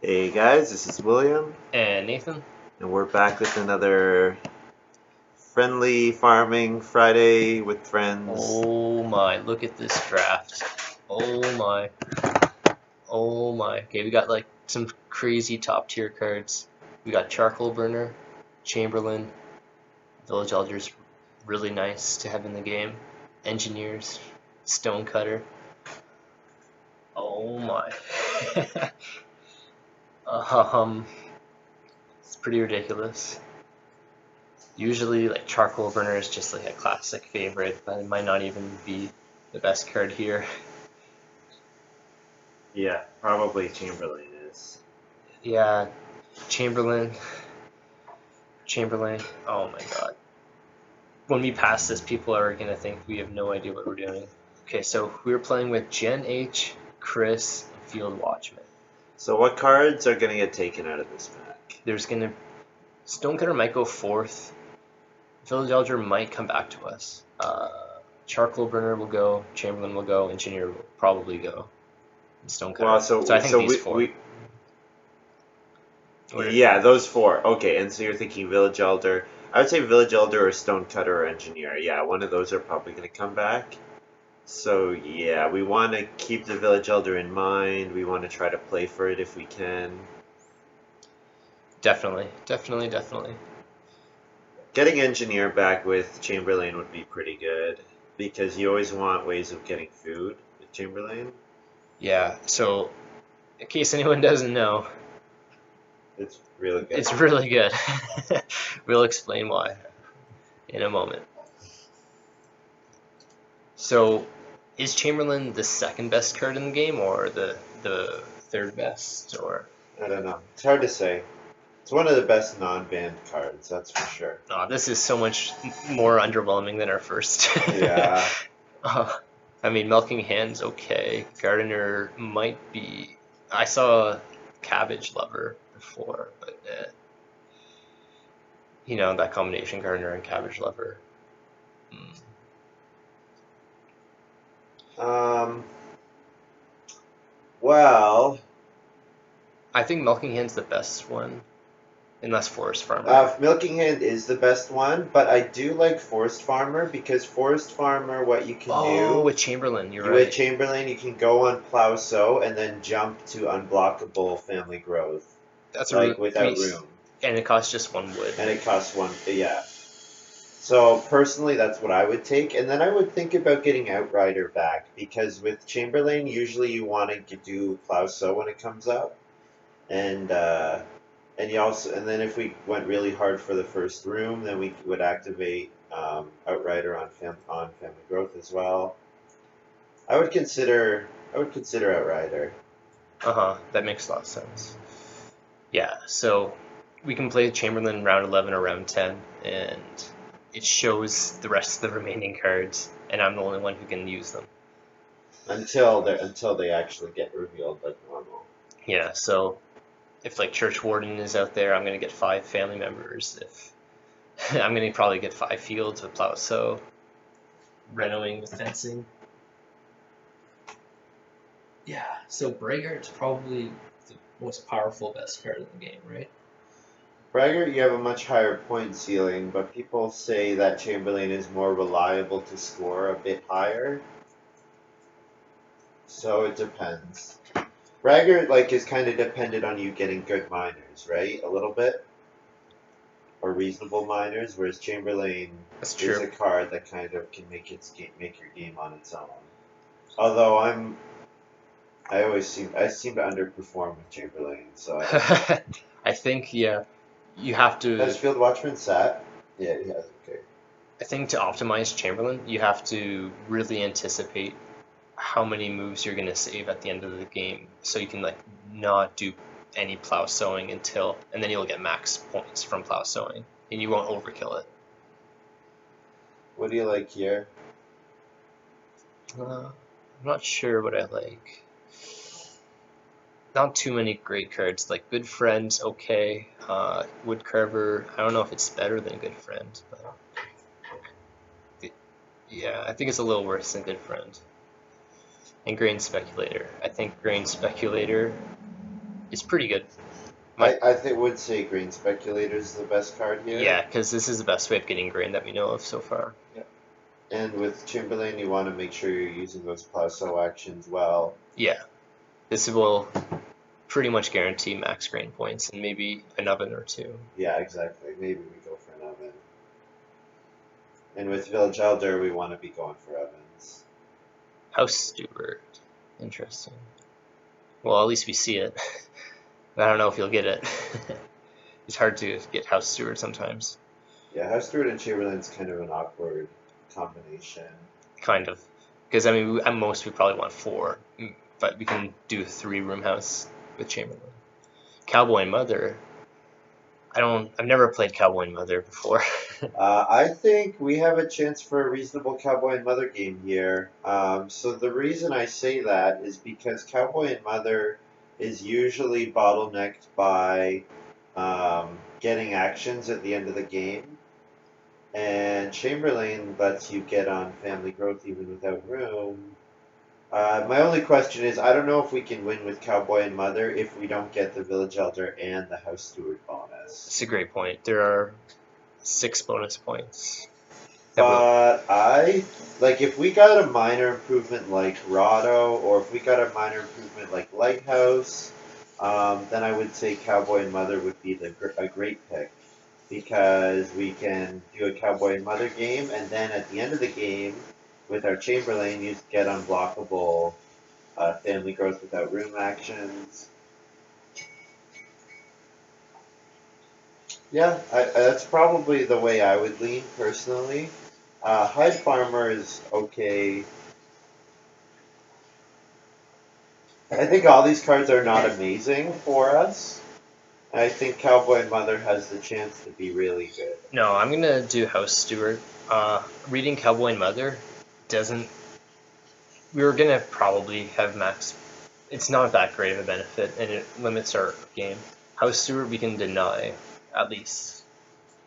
Hey guys, this is William, And Nathan? and we're back with another friendly farming Friday with friends. Oh my, look at this draft. Oh my. Oh my. Okay, we got like some crazy top tier cards. We got Charcoal Burner, Chamberlain, Village Elders, really nice to have in the game. Engineers, Stonecutter. Oh my. um, it's pretty ridiculous. Usually, like Charcoal Burner is just like a classic favorite, but it might not even be the best card here. Yeah, probably Chamberlain is. Yeah, Chamberlain, Chamberlain. Oh my God. When we pass this, people are gonna think we have no idea what we're doing. Okay, so we were playing with Gen H, Chris, and Field Watchman. So what cards are gonna get taken out of this pack? There's gonna Stonecutter might go fourth. Village Elder might come back to us. Charcoal Burner will go. Chamberlain will go. Engineer will probably go. And Well, Stonecutter. So so I think so these we, four. we What yeah, those four. Okay, and so you're thinking Village Elder. I would say Village Elder or Stonecutter or Engineer. Yeah, one of those are probably gonna come back. So yeah, we want to keep the Village Elder in mind. We want to try to play for it if we can. Definitely, definitely, definitely. Getting Engineer back with Chamberlain would be pretty good because you always want ways of getting food with Chamberlain. Yeah. So in case anyone doesn't know, It's really good. it's really good. We'll explain why in a moment. So, is Chamberlain the second best card in the game, or the third best, or I don't know. It's hard to say. It's one of the best non-banned cards, that's for sure. this is so much more underwhelming than our first. Yeah. uh, I mean, Milking Hand's okay. Gardener might be. I saw Cabbage Lover before, but that combination Gardener and Cabbage Lover. Mm. Um. Well, I think Milking Hand's the best one, unless Forest Farmer. Milking Hand is the best one, but I do like Forest Farmer because Forest Farmer, what you can Oh, do with Chamberlain, you're with right. Chamberlain, you can go on Plow Sow and then jump to unblockable family growth, That's a like we, without room. and it costs just one wood. And it costs one, yeah. So personally, that's what I would take, and then I would think about getting Outrider back because with Chamberlain, usually you want to do Plow Sow when it comes up, and you also, and then if we went really hard for the first room, then we would activate Outrider on Family Growth as well. I would consider Outrider. Uh-huh, that makes a lot of sense. Yeah, so we can play Chamberlain round 11 or round 10, and it shows the rest of the remaining cards, and I'm the only one who can use them. Until they actually get revealed like normal. Yeah, so if like Church Warden is out there, I'm gonna get 5 family members. If I'm gonna probably get 5 fields with Plow Sow, renoing with fencing. Yeah, so Braggart's probably the most powerful best card in the game, right? Braggart, you have a much higher point ceiling, but people say that Chamberlain is more reliable to score a bit higher. So it depends. Braggart is kind of dependent on you getting good miners, right? A little bit, or reasonable miners, whereas Chamberlain That's is true. a card that kind of can make your game on its own. Although I seem to underperform with Chamberlain, so I don't know. I think, yeah, you have Has to. Field Watchman sat? Yeah, he has. Okay. I think to optimize Chamberlain, you have to really anticipate how many moves you're going to save at the end of the game, so you can like not do any plow sowing until, and then you'll get max points from plow sowing, and you won't overkill it. What do you like here? I'm not sure what I like. Not too many great cards. Like Good Friend, okay. Woodcarver, I don't know if it's better than Good Friend, but yeah, I think it's a little worse than Good Friend. And Grain Speculator. I think Grain Speculator is pretty good. My, I think would say Grain Speculator is the best card here. yeah, because this is the best way of getting grain that we know of so far. And with Chamberlain, you want to make sure you're using those Plateau actions well. Yeah, this will pretty much guarantee max grain points and maybe an oven or two. Yeah, exactly. Maybe we go for an oven. And with Village Elder, we want to be going for ovens. House Steward. Interesting. Well, at least we see it. I don't know if you'll get it. It's hard to get House Steward sometimes. Yeah, House Steward and Chamberlain's kind of an awkward combination. Kind of. Because, I mean, at most we probably want 4. But we can do 3 room house with Chamberlain. Cowboy Mother. I've never played Cowboy Mother before. I think we have a chance for a reasonable Cowboy and Mother game here. So the reason I say that is because Cowboy and Mother is usually bottlenecked by getting actions at the end of the game. And Chamberlain lets you get on family growth even without room. My only question is, I don't know if we can win with Cowboy and Mother if we don't get the Village Elder and the House Steward bonus. It's a great point. There are 6 bonus points. But if we got a minor improvement like Rotto, or if we got a minor improvement like Lighthouse, then I would say Cowboy and Mother would be a great pick. Because we can do a Cowboy and Mother game, and then at the end of the game, with our Chamberlain, you get unblockable family growth without room actions. Yeah, that's probably the way I would lean personally. Hyde Farmer is okay. I think all these cards are not amazing for us. I think Cowboy Mother has the chance to be really good. No, I'm gonna do House Steward. Reading Cowboy Mother doesn't. We were gonna probably have max. It's not that great of a benefit, and it limits our game. House Steward we can deny, at least.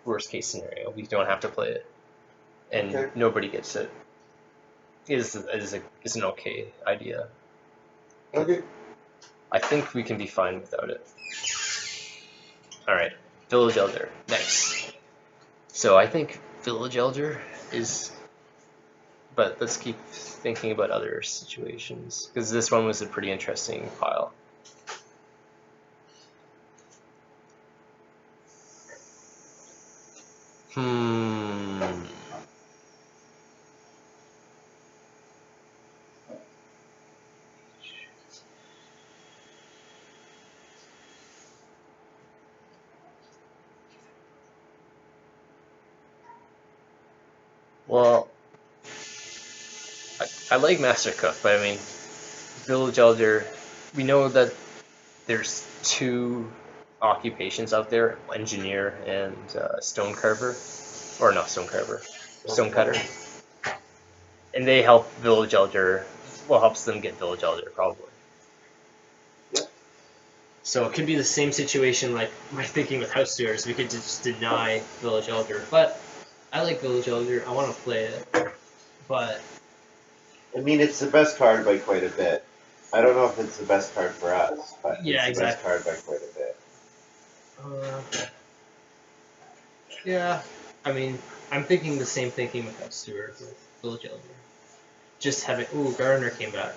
Worst case scenario, we don't have to play it, and Okay. nobody gets it. Is an okay idea. Okay. I think we can be fine without it. All right, Village Elder next. So I think Village Elder is, but let's keep thinking about other situations because this one was a pretty interesting pile. Well, I like Master Cook, but I mean, Village Elder, we know that there's 2 occupations out there, engineer and stone carver, or not stone carver, stone cutter, and they help Village Elder, well, helps them get Village Elder probably. Yeah. So it could be the same situation like my thinking with House Stewards. We could just deny Village Elder, but I like Village Elder. I want to play it, but I mean, it's the best card by quite a bit. I don't know if it's the best card for us, but yeah, it's the best exactly. card by quite a bit. Yeah, I mean, I'm thinking the same thinking with House Steward with Village Elder. Just having Gardner came back.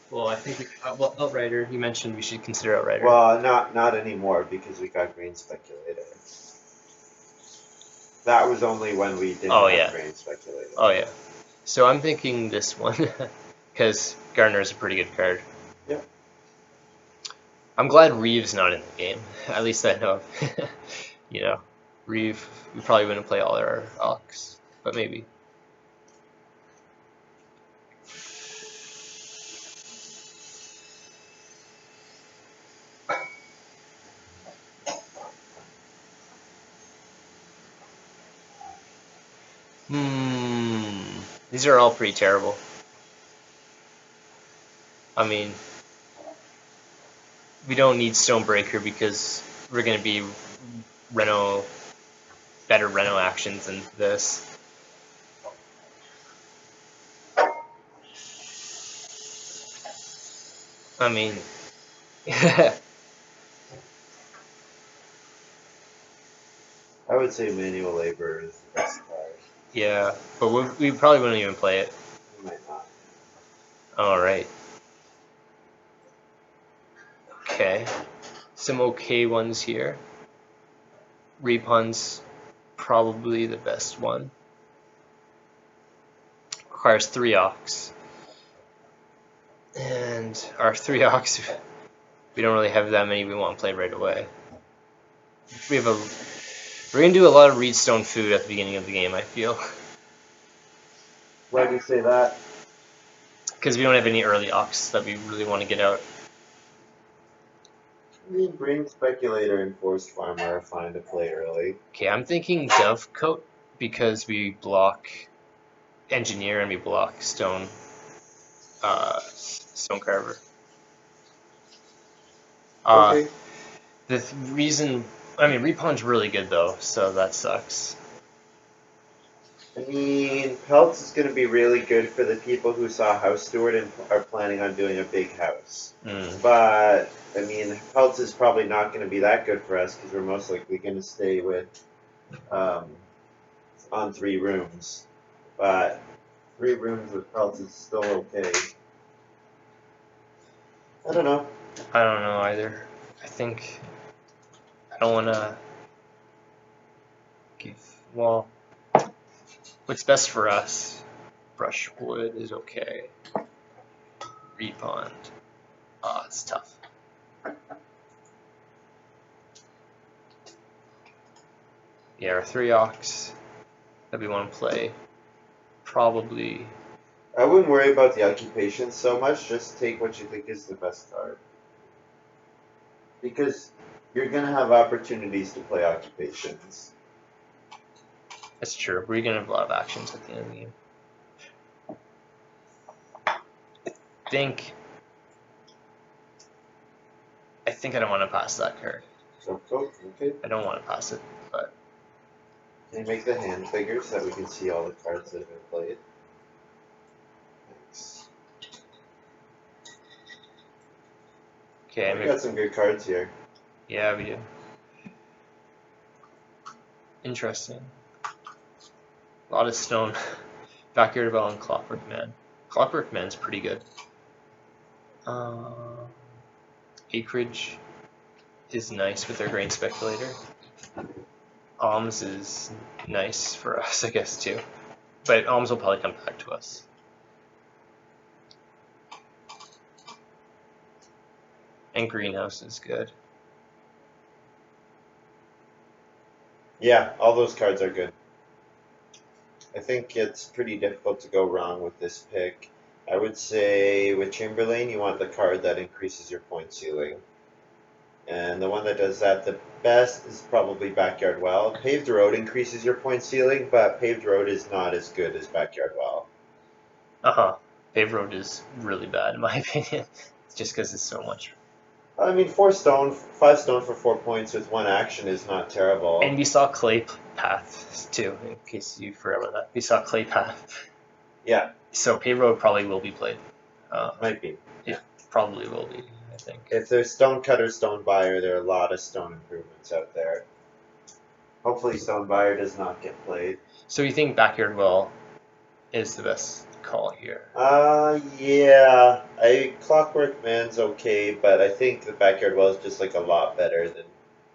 Well, I think well, Outrider. You mentioned we should consider Outrider. Well, not anymore because we got Grain Speculator. That was only when we didn't have Grain Speculator. Oh yeah. So I'm thinking this one because Gardner is a pretty good card. Yep. I'm glad Reeve's not in the game. At least I know. You know, Reeve. We probably wouldn't play all our Ox, but maybe. These are all pretty terrible. I mean, we don't need Stonebreaker because we're going to be better Reno actions than this. I mean, I would say manual labor is the best card. Yeah, but we probably wouldn't even play it. You might not. All right. Okay. Some okay ones here. Repun's probably the best one. Requires 3 ox. And our 3 ox, we don't really have that many we want to play right away. We're gonna do a lot of reedstone food at the beginning of the game, I feel. Why do you say that? Because we don't have any early ox that we really want to get out. I mean, Brain Speculator and Forest Farmer are fine to play early. Okay, I'm thinking Dovecoat because we block Engineer and we block Stone Carver. Okay. Reason, I mean, Repun's really good though, so that sucks. I mean, Pelts is going to be really good for the people who saw House Steward and are planning on doing a big house. But, I mean, Pelts is probably not going to be that good for us because we're most likely going to stay with on 3 rooms. But 3 rooms with Pelts is still okay. I don't know. I don't know either. I think I don't want to give. Well, what's best for us? Brushwood is okay. Repond. It's tough. Yeah, our 3 ox that we want to play probably. I wouldn't worry about the occupation so much. Just take what you think is the best card. Because you're going to have opportunities to play occupations. That's true. We're gonna have a lot of actions at the end of the game. I think I don't want to pass that card. So, okay. I don't want to pass it, but. Can you make the hand bigger so that we can see all the cards that have been played? Thanks. Okay, we got some good cards here. Yeah, we do. Interesting. A lot of stone. Backyard Bell and Clockwork Man. Clockwork Man's pretty good. Acreage is nice with their Grain Speculator. Alms is nice for us, I guess, too. But Alms will probably come back to us. And Greenhouse is good. Yeah, all those cards are good. I think it's pretty difficult to go wrong with this pick. I would say with Chamberlain, you want the card that increases your point ceiling. And the one that does that the best is probably Backyard Well. Paved Road increases your point ceiling, but Paved Road is not as good as Backyard Well. Paved Road is really bad in my opinion. It's just because it's so much. I mean, 5 stone for 4 points with 1 action is not terrible. And we saw Clay Path too, in case you forgot about that. We saw Clay Path. Yeah. So Paved Road probably will be played. Might be. It probably will be, I think. If there's Stone Cutter, Stone Buyer, there are a lot of stone improvements out there. Hopefully Stone Buyer does not get played. So you think Backyard Well is the best call here? Yeah. Clockwork Man's okay, but I think the Backyard Well is just like a lot better than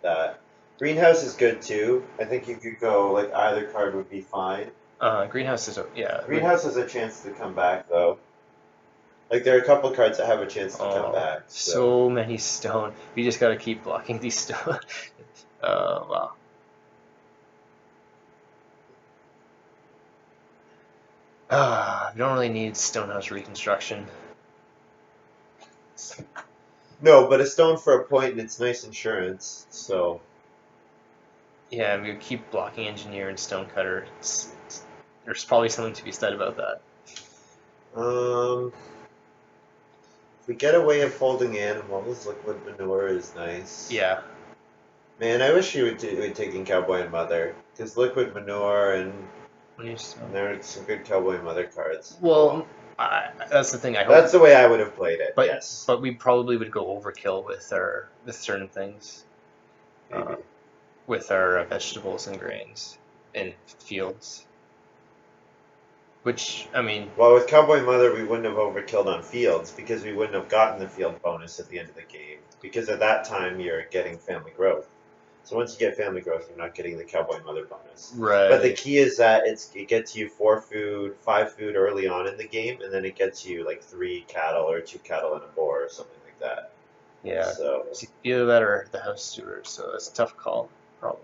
that. Greenhouse is good too. I think you could go like either card would be fine. Greenhouse is Greenhouse has a chance to come back though. Like there are a couple of cards that have a chance to come back. So many stone. We just gotta keep blocking these stone. Wow. We don't really need Stonehouse Reconstruction. No, but a stone for a point and it's nice insurance, so. Yeah, we keep blocking Engineer and Stonecutter. There's probably something to be said about that. If we get a way of holding animals, Liquid Manure is nice. Yeah. Man, I wish you would taken Cowboy and Mother, because Liquid Manure and there are some good Cowboy and Mother cards. Well, that's the thing. That's the way I would have played it. But, yes. But we probably would go overkill with certain things. Maybe. with our vegetables and grains and fields. Which, I mean, Well, with Cowboy Mother, we wouldn't have overkilled on fields because we wouldn't have gotten the field bonus at the end of the game. Because at that time, you're getting family growth. So once you get family growth, you're not getting the Cowboy Mother bonus. But the right. key is that it gets you 4 food, 5 food early on in the game, and then it gets you like 3 cattle or 2 cattle and a boar or something like that. Yeah. So See, either that or the house steward, so it's a tough call. Problem.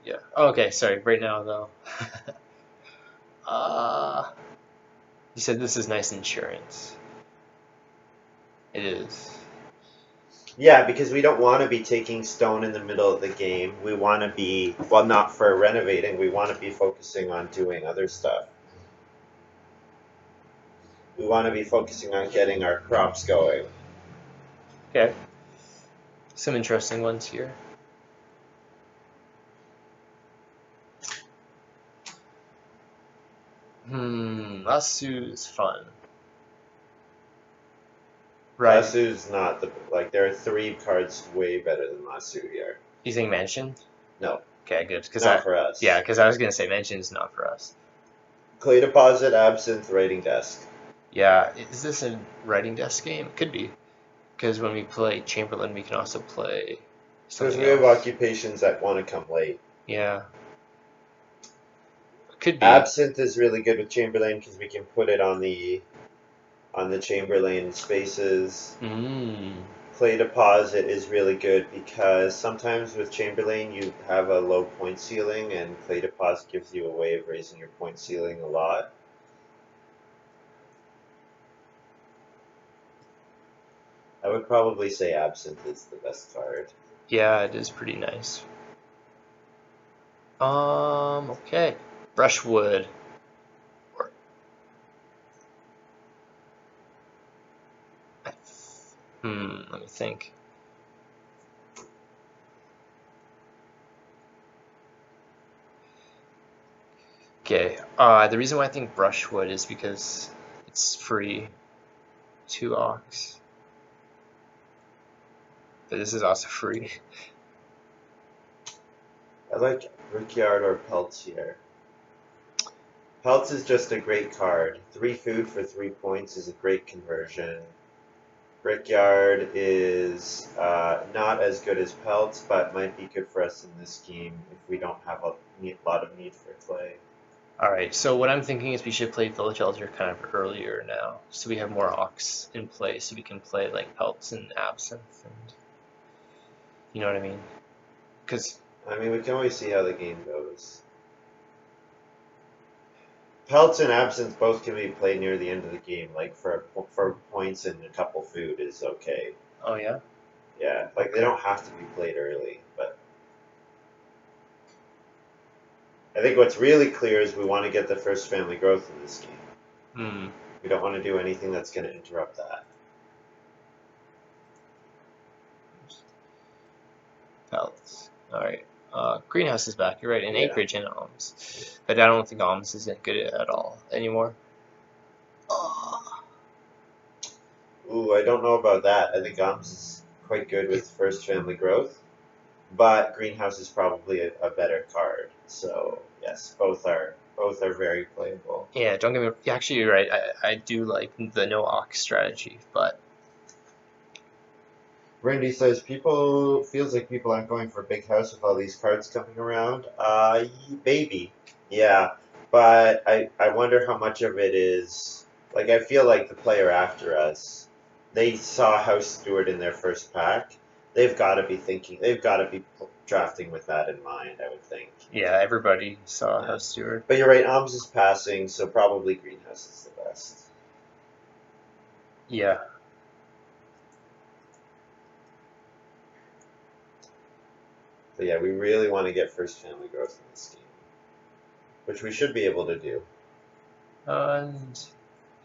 Yeah. Oh, okay, sorry. Right now, though. uh, you said this is nice insurance. It is. yeah, because we don't want to be taking stone in the middle of the game. We want to be, well, not for renovating. We want to be focusing on doing other stuff. We want to be focusing on getting our crops going. Okay. Some interesting ones here. Lasu's fun. Right. Lasu's not the like. There are 3 cards way better than Lasu here. You think Mansion? No, Okay, good. not for Yeah, us. because I was gonna say Mansion's not for us. Clay deposit, absinthe, writing desk. Yeah, is this a writing desk game? It could be, because when we play Chamberlain, we can also play Because something we have else. occupations that want to come late. Yeah, could be. Absinthe is really good with Chamberlain because we can put it on the Chamberlain spaces. Mmm. Clay deposit is really good because sometimes with Chamberlain you have a low point ceiling, and clay deposit gives you a way of raising your point ceiling a lot. I would probably say absinthe is the best card. Yeah, it is pretty nice. Okay. Brushwood. Or, let me think. Okay. The reason why I think brushwood is because it's free. 2 ox. But this is also free. I like Brickyard or Pelts here. Pelts is just a great card. 3 food for 3 points is a great conversion. Brickyard is not as good as Pelts, but might be good for us in this game if we don't have a lot of need for clay. Alright, so what I'm thinking is we should play Village Elder kind of earlier now, so we have more ox in play, so we can play like Pelts and Absinthe, and you know what I mean? Because, I mean, we can always see how the game goes. Pelts and Absinthe both can be played near the end of the game, like for points and a couple food is okay. oh yeah? Yeah, like they Okay. don't have to be played early, but I think what's really clear is we want to get the first family growth in this game. Hmm. We don't want to do anything that's going to interrupt that. Pelts. Alright. Greenhouse is back, you're right, and Yeah. Acreage and Alms. But I don't think Alms is good at all anymore. Oh. Ooh, I don't know about that. I think Gums is quite good with first family growth, but Greenhouse is probably a better card. So yes, both are very playable. Yeah, don't get me. Actually, you're right. I do like the no ox strategy, but Randy says people feels like people aren't going for big house with all these cards coming around. Maybe, yeah, but I wonder how much of it is like I feel like the player after us, they saw House Steward in their first pack. They've got to be thinking. They've got to be drafting with that in mind. I would think. yeah, everybody saw Yeah, House Steward. but you're right. Alms is passing, so probably Greenhouse is the best. Yeah. But yeah, we really want to get first family growth in this game, which we should be able to do. And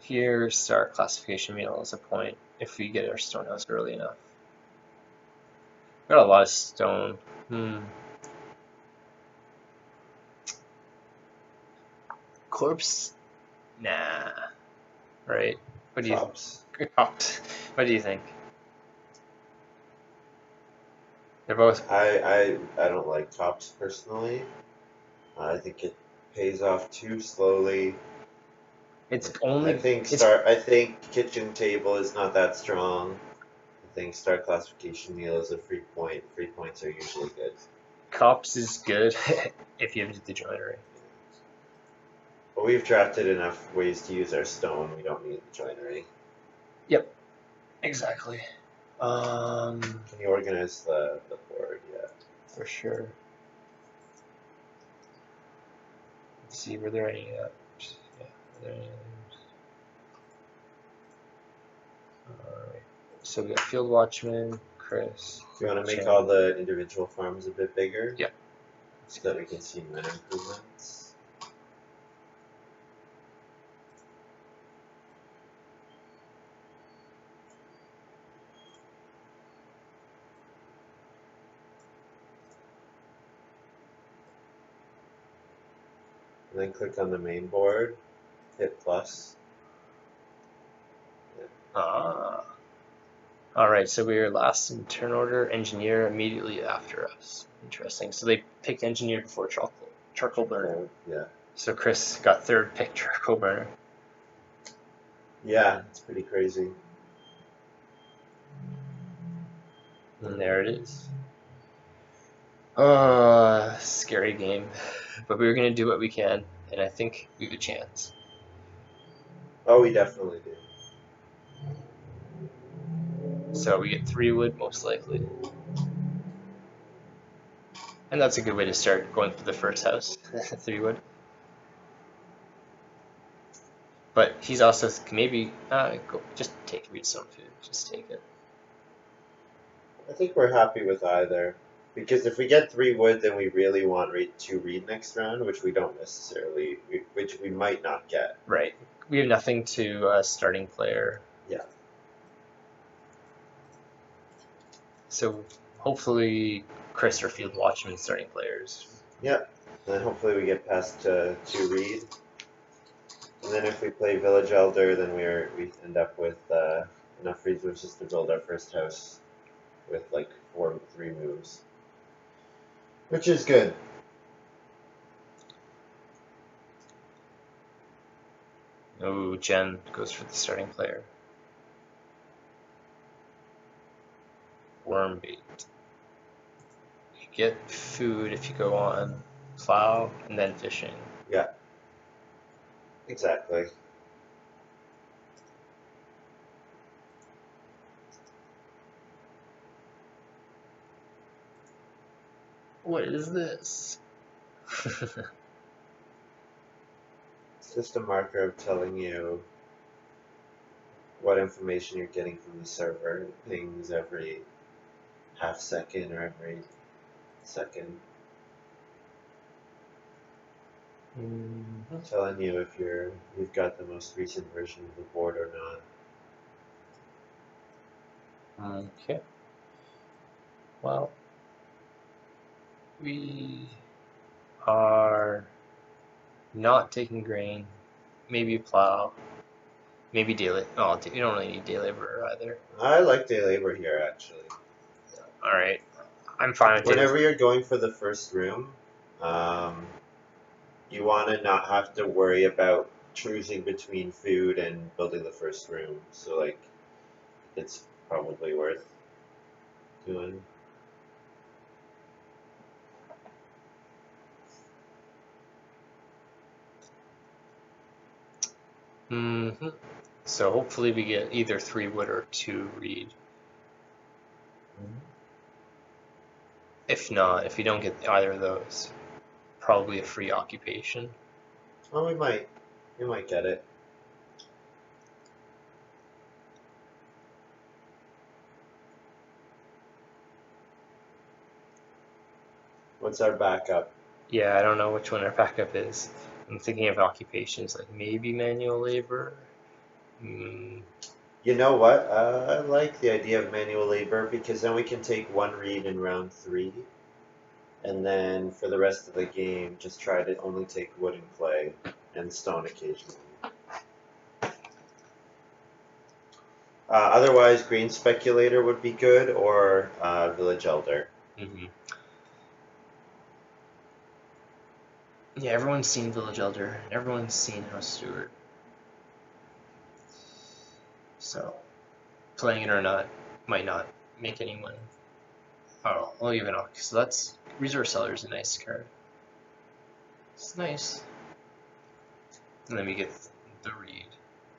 here's our classification meal as a point if we get our stone house early enough. Got a lot of stone. Corpse? Nah. Right? What do you Tops. What do you think? They're both. I don't like tops personally. I think it pays off too slowly. It's I only. think It's I think kitchen table is not that strong. I think star classification meal is a free point. Free points are usually good. Cops is good if you have the joinery. But we've drafted enough ways to use our stone. We don't need the joinery. Yep, exactly. Can you organize the board? Yeah. For sure. Let's see, were there any? Yeah, were there any others? Alright. So we got Field Watchman, Chris. Do you want to make Jen. all the individual farms a bit bigger? Yeah. So that we can see min improvements. And then click on the main board, hit plus. Ah. Alright, so we were last in turn order, engineer immediately after us. Interesting. So they picked engineer before charcoal burner. Yeah. So Chris got third pick charcoal burner. Yeah, it's pretty crazy. And there it is. Scary game. But we were gonna do what we can, and I think we have a chance. Oh, we definitely do. So we get 3 wood most likely. And that's a good way to start going for the first house. 3 wood. But he's also maybe go, just take redstone food. Just take it. I think we're happy with either. Because if we get 3 wood, then we really want to read next round, which we don't necessarily, which we might not get. Right. We have nothing to starting player. Yeah. So hopefully Chris or Field Watchman starting players. Yeah. And then hopefully we get past 2 read. And then if we play Village Elder, then we end up with enough resources to build our first house with like 3 moves. Which is good. Oh, Jen goes for the starting player. Worm bait. You get food if you go on plow and then fishing. Yeah. Exactly. What is this? It's just a marker of telling you what information you're getting from the server. It pings every half second or every second. Telling you if you've got the most recent version of the board or not. Okay. Well, we are not taking grain. Maybe plow. Maybe day labor. Oh, you don't really need day labor either. I like day labor here actually. All right, I'm fine with it. Whenever you're going for the first room, you want to not have to worry about choosing between food and building the first room. So like, it's probably worth doing. So hopefully we get either 3 wood or 2 reed. If not, if we don't get either of those, probably a free occupation. Oh, we might get it. What's our backup? Yeah, I don't know which one our backup is. I'm thinking of occupations like maybe manual labor. You know what? I like the idea of manual labor because then we can take 1 read in round 3, and then for the rest of the game, just try to only take wood and clay and stone occasionally. Otherwise, green speculator would be good, or village elder. Mm-hmm. Yeah, everyone's seen Village Elder. Everyone's seen House Stewart. So, playing it or not might not make anyone. Oh, well, even off. So that's Resource Seller is a nice card. It's nice. And then we get the read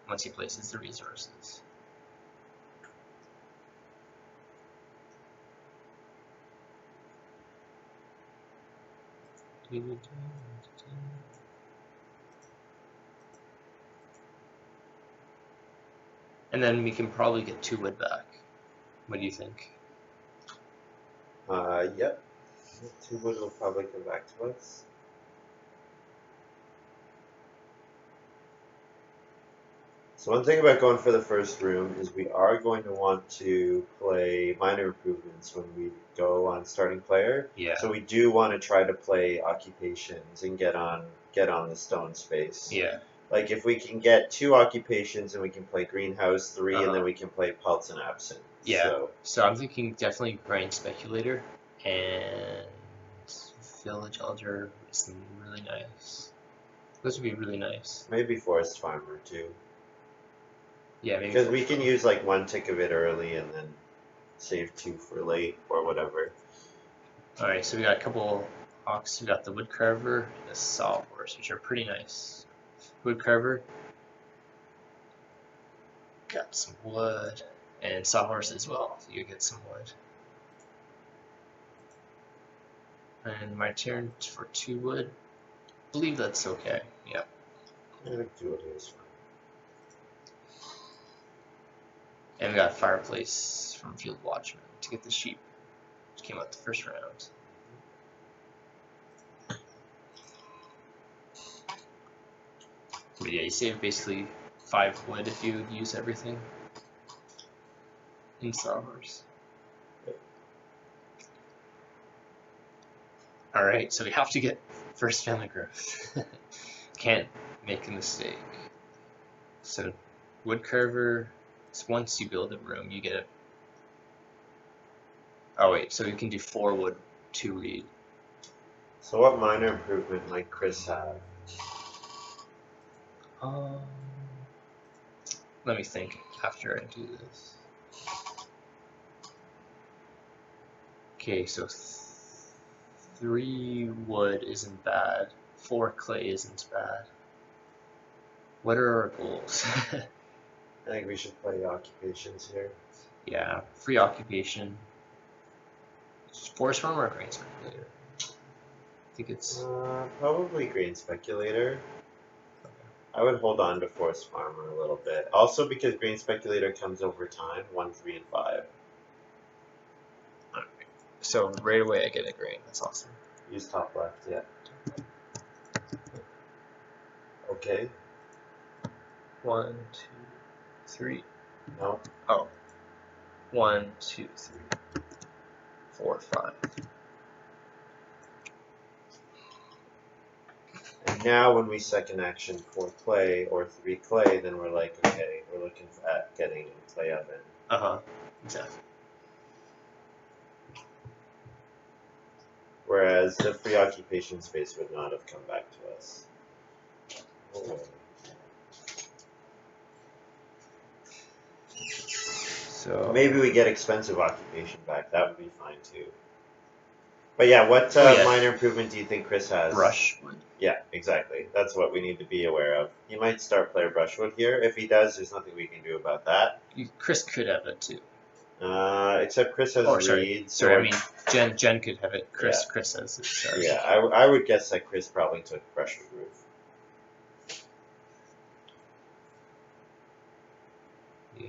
once he places the resources. And then we can probably get 2 wood back. What do you think? Yep. 2 wood will probably come back to us. So one thing about going for the first room is we are going to want to play minor improvements when we go on starting player. Yeah. So we do want to try to play occupations and get on the stone space. Yeah. Like if we can get 2 occupations and we can play greenhouse 3 and then we can play pelts and absent. Yeah. So I'm thinking definitely Grain Speculator and Village Elder is really nice. Those would be really nice. Maybe Forest Farmer too. Yeah, maybe. Because we can use like 1 tick of it early and then save 2 for late or whatever. Alright, so we got a couple hawks. We got the Woodcarver and the Sawhorse, which are pretty nice. Woodcarver got some wood, and Sawhorse as well. So you get some wood. And my turn for 2 wood. I believe that's okay. Yeah. I think 2 wood is fine. And we got Fireplace from Field Watchman to get the sheep, which came out the first round. But yeah, you save basically 5 wood if you use everything in Sawhorse. Alright, so we have to get first family growth. Can't make a mistake. So Woodcarver, once you build a room, you get a... Oh wait, so we can do 4 wood, 2 reed. So what minor improvement might Chris have? Let me think after I do this. Okay, so 3 wood isn't bad. 4 clay isn't bad. What are our goals? I think we should play occupations here. Yeah, free occupation. Forest Farmer or Grain Speculator? I think it's... Probably Grain Speculator. I would hold on to Forest Farmer a little bit. Also because Grain Speculator comes over time, 1, 3, and 5. Alright. So right away I get a grain. That's awesome. Use top left, yeah. Okay. 1, 2, 3. No. Oh. 1, 2, 3, 4, 5. And now when we second action 4 clay or 3 clay, then we're like, okay, we're looking at getting clay oven. Exactly. Whereas the free occupation space would not have come back to us. Oh. So maybe we get expensive occupation back. That would be fine too. But yeah, what minor improvement do you think Chris has? Brushwood. Yeah, exactly. That's what we need to be aware of. He might start player Brushwood here. If he does, there's nothing we can do about that. Chris could have it too. Except Chris has reeds. Sorry, I mean Jen could have it. Chris has it. Sorry. Yeah, I would guess that Chris probably took Brushwood Roof. Yeah.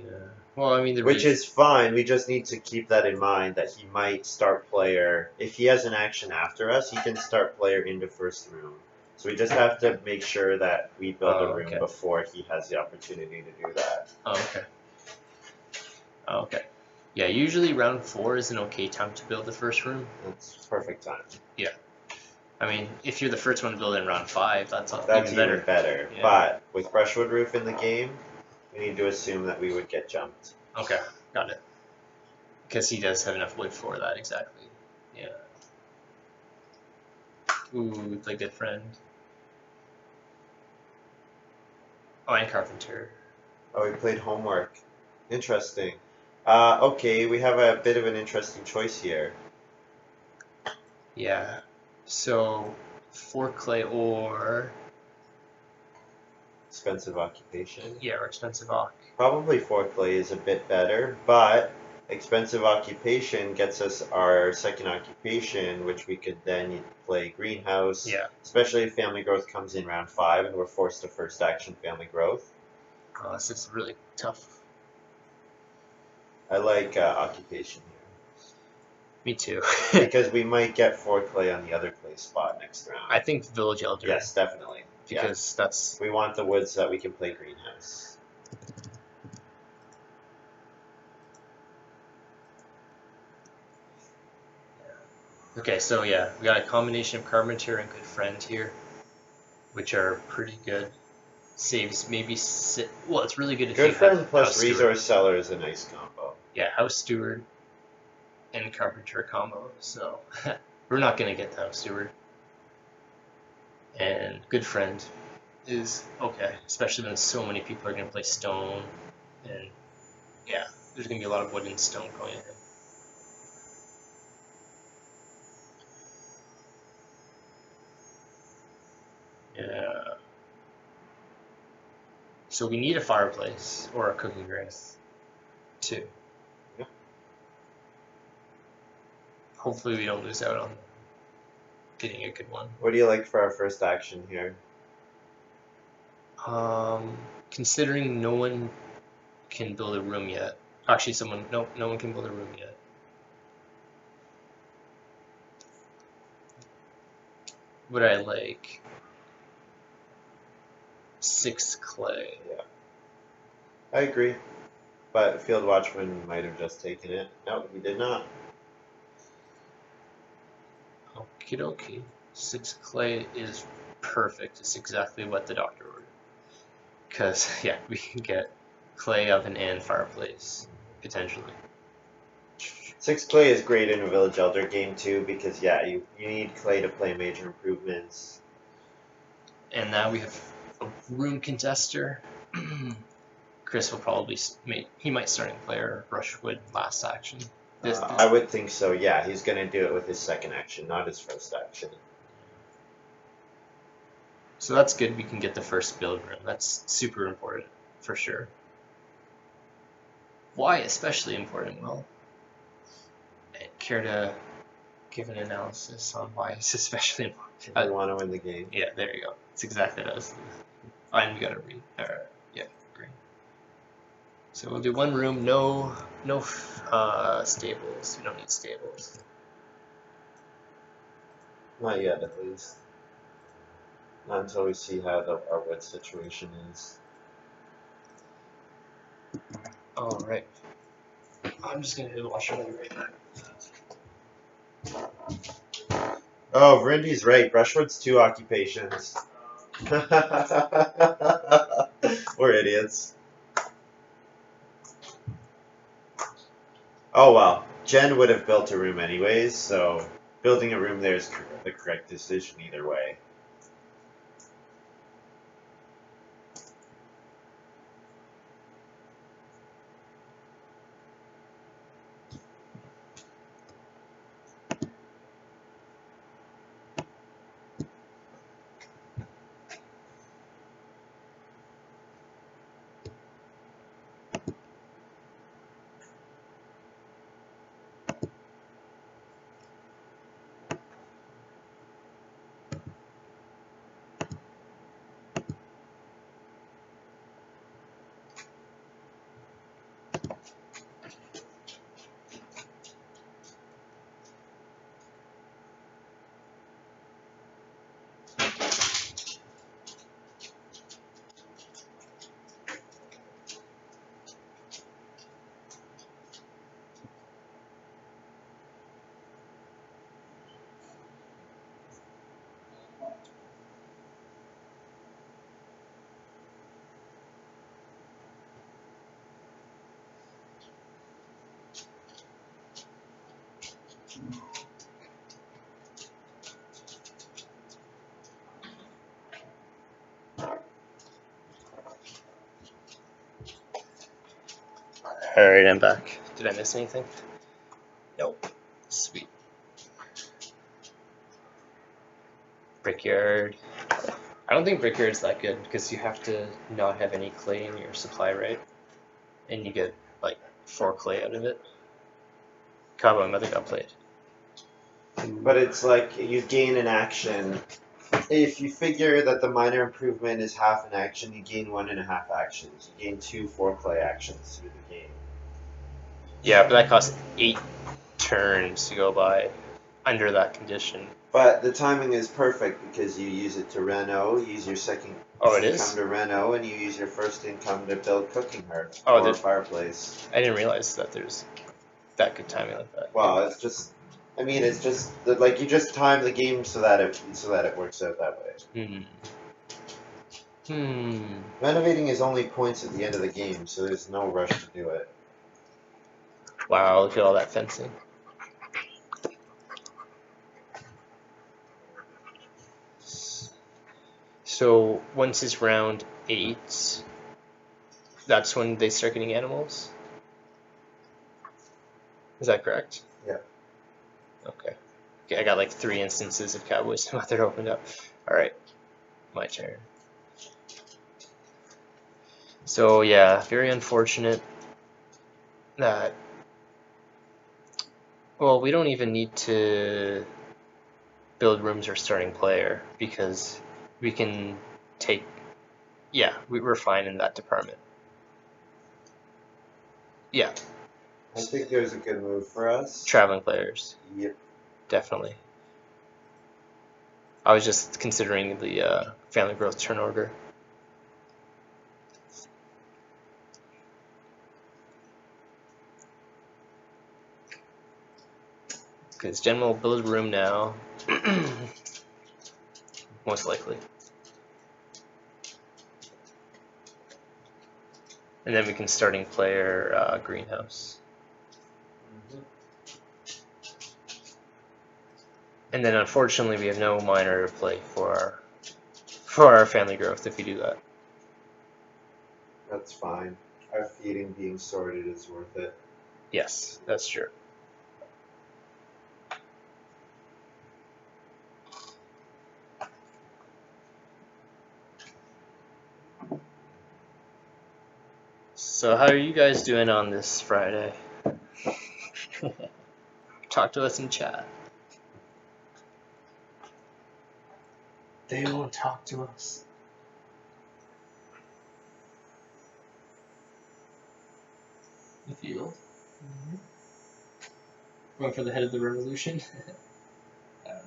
Well, I mean, which is fine. We just need to keep that in mind that he might start player. If he has an action after us, he can start player into first room. So we just have to make sure that we build a room before he has the opportunity to do that. Okay. Yeah, usually round 4 is an okay time to build the first room. That's perfect time. Yeah. I mean, if you're the first one to build in round 5, that's even better. Yeah. But with Brushwood Roof in the game, we need to assume that we would get jumped. Okay, got it. Because he does have enough wood for that, exactly. Yeah. Ooh, the good friend. Oh, and carpenter. Oh, we played homework. Interesting. Okay, we have a bit of an interesting choice here. Yeah. So, for clay or Expensive occupation. yeah, or expensive ock. Probably fourthly is a bit better, but expensive occupation gets us our second occupation, which we could then play greenhouse, Yeah. especially if family growth comes in round 5 and we're forced to first action family growth. Oh, this is really tough. I like occupation Me too. here because we might get fourth clay on the other clay spot next round. I think village elder. Yes, definitely. Because that's We want the wood so that we can play greenhouse. okay. So yeah, we got a combination of carpenter and good friend here, which are pretty good. Saves maybe well, it's really good if Good you have friend plus house steward. resource seller is a nice combo. Yeah, house steward and carpenter combo. So we're not gonna get the house steward. And good friend is okay, especially when so many people are gonna play stone, and yeah, there's gonna be a lot of wood and stone going in. Yeah. So we need a fireplace or a cooking hearth too. Yeah. Hopefully we don't lose out on getting a good one. What do you like for our first action here? Considering no one can build a room yet. Actually, no one can build a room yet. Would I like 6 clay? Yeah, I agree. But Field Watchman might have just taken it. No, he did not. Okie dokie. 6 clay is perfect. It's exactly what the doctor ordered. Because, yeah, we can get clay oven and fireplace, potentially. 6 clay is great in a Village Elder game too because yeah, you need clay to play major improvements. And now we have a room contester. Chris will probably he might start in player Brushwood last action. I would think so. Yeah, he's gonna do it with his second action, not his first action. So that's good. We can get the first build room. That's super important for sure. Why especially important? Well, care to give an analysis on why it's especially important? I want to win the game. Yeah, there you go. It's exactly what I was. And we gotta read. Yeah, green. So we'll do one room. No stables. We don't need stables. Not yet, at least. Not until we see how our wood situation is. All right. I'm just gonna wash it right now. Oh, Vrindy's right. Brushwood's 2 occupations. We're idiots. Oh well, Jen would have built a room anyways, so building a room there is the correct decision either way. Alright, I'm back. Did I miss anything? Nope. Sweet. Brickyard. I don't think Brickyard's that good because you have to not have any clay in your supply, right? And you get like 4 clay out of it. Cabo, my mother got played. But it's like you gain an action. If you figure that the minor improvement is half an action, you gain 1.5 actions. You gain 2 4 clay actions through the game. Yeah, but that costs 8 turns to go by under that condition. But the timing is perfect because you use it to reno, use your second income to reno, and you use your first income to build cooking hearth or fireplace. I didn't realize that there's that good timing like that. Well, it's just, I mean, it's just like you just time the game so that it works out that way. Renovating is only points at the end of the game, so there's no rush to do it. Wow, look at all that fencing. So once it's round 8, that's when they start getting animals? Is that correct? Yeah. Okay. Okay, I got like 3 instances of Cowboys Mother opened up. Alright, my turn. So yeah, very unfortunate that, well, we don't even need to build rooms or starting player because we can take, yeah, we're fine in that department. Yeah. I think there's a good move for us. Traveling players. Yep. Definitely. I was just considering the family growth turn order. Because Jen will build a room now. Most likely. And then we can starting player greenhouse. And then unfortunately we have no miner to play for our family growth if we do that. That's fine. Our feeding being sorted is worth it. Yes, that's true. So how are you guys doing on this Friday? Talk to us in chat. They won't talk to us. The field. Going for the head of the revolution. I don't know.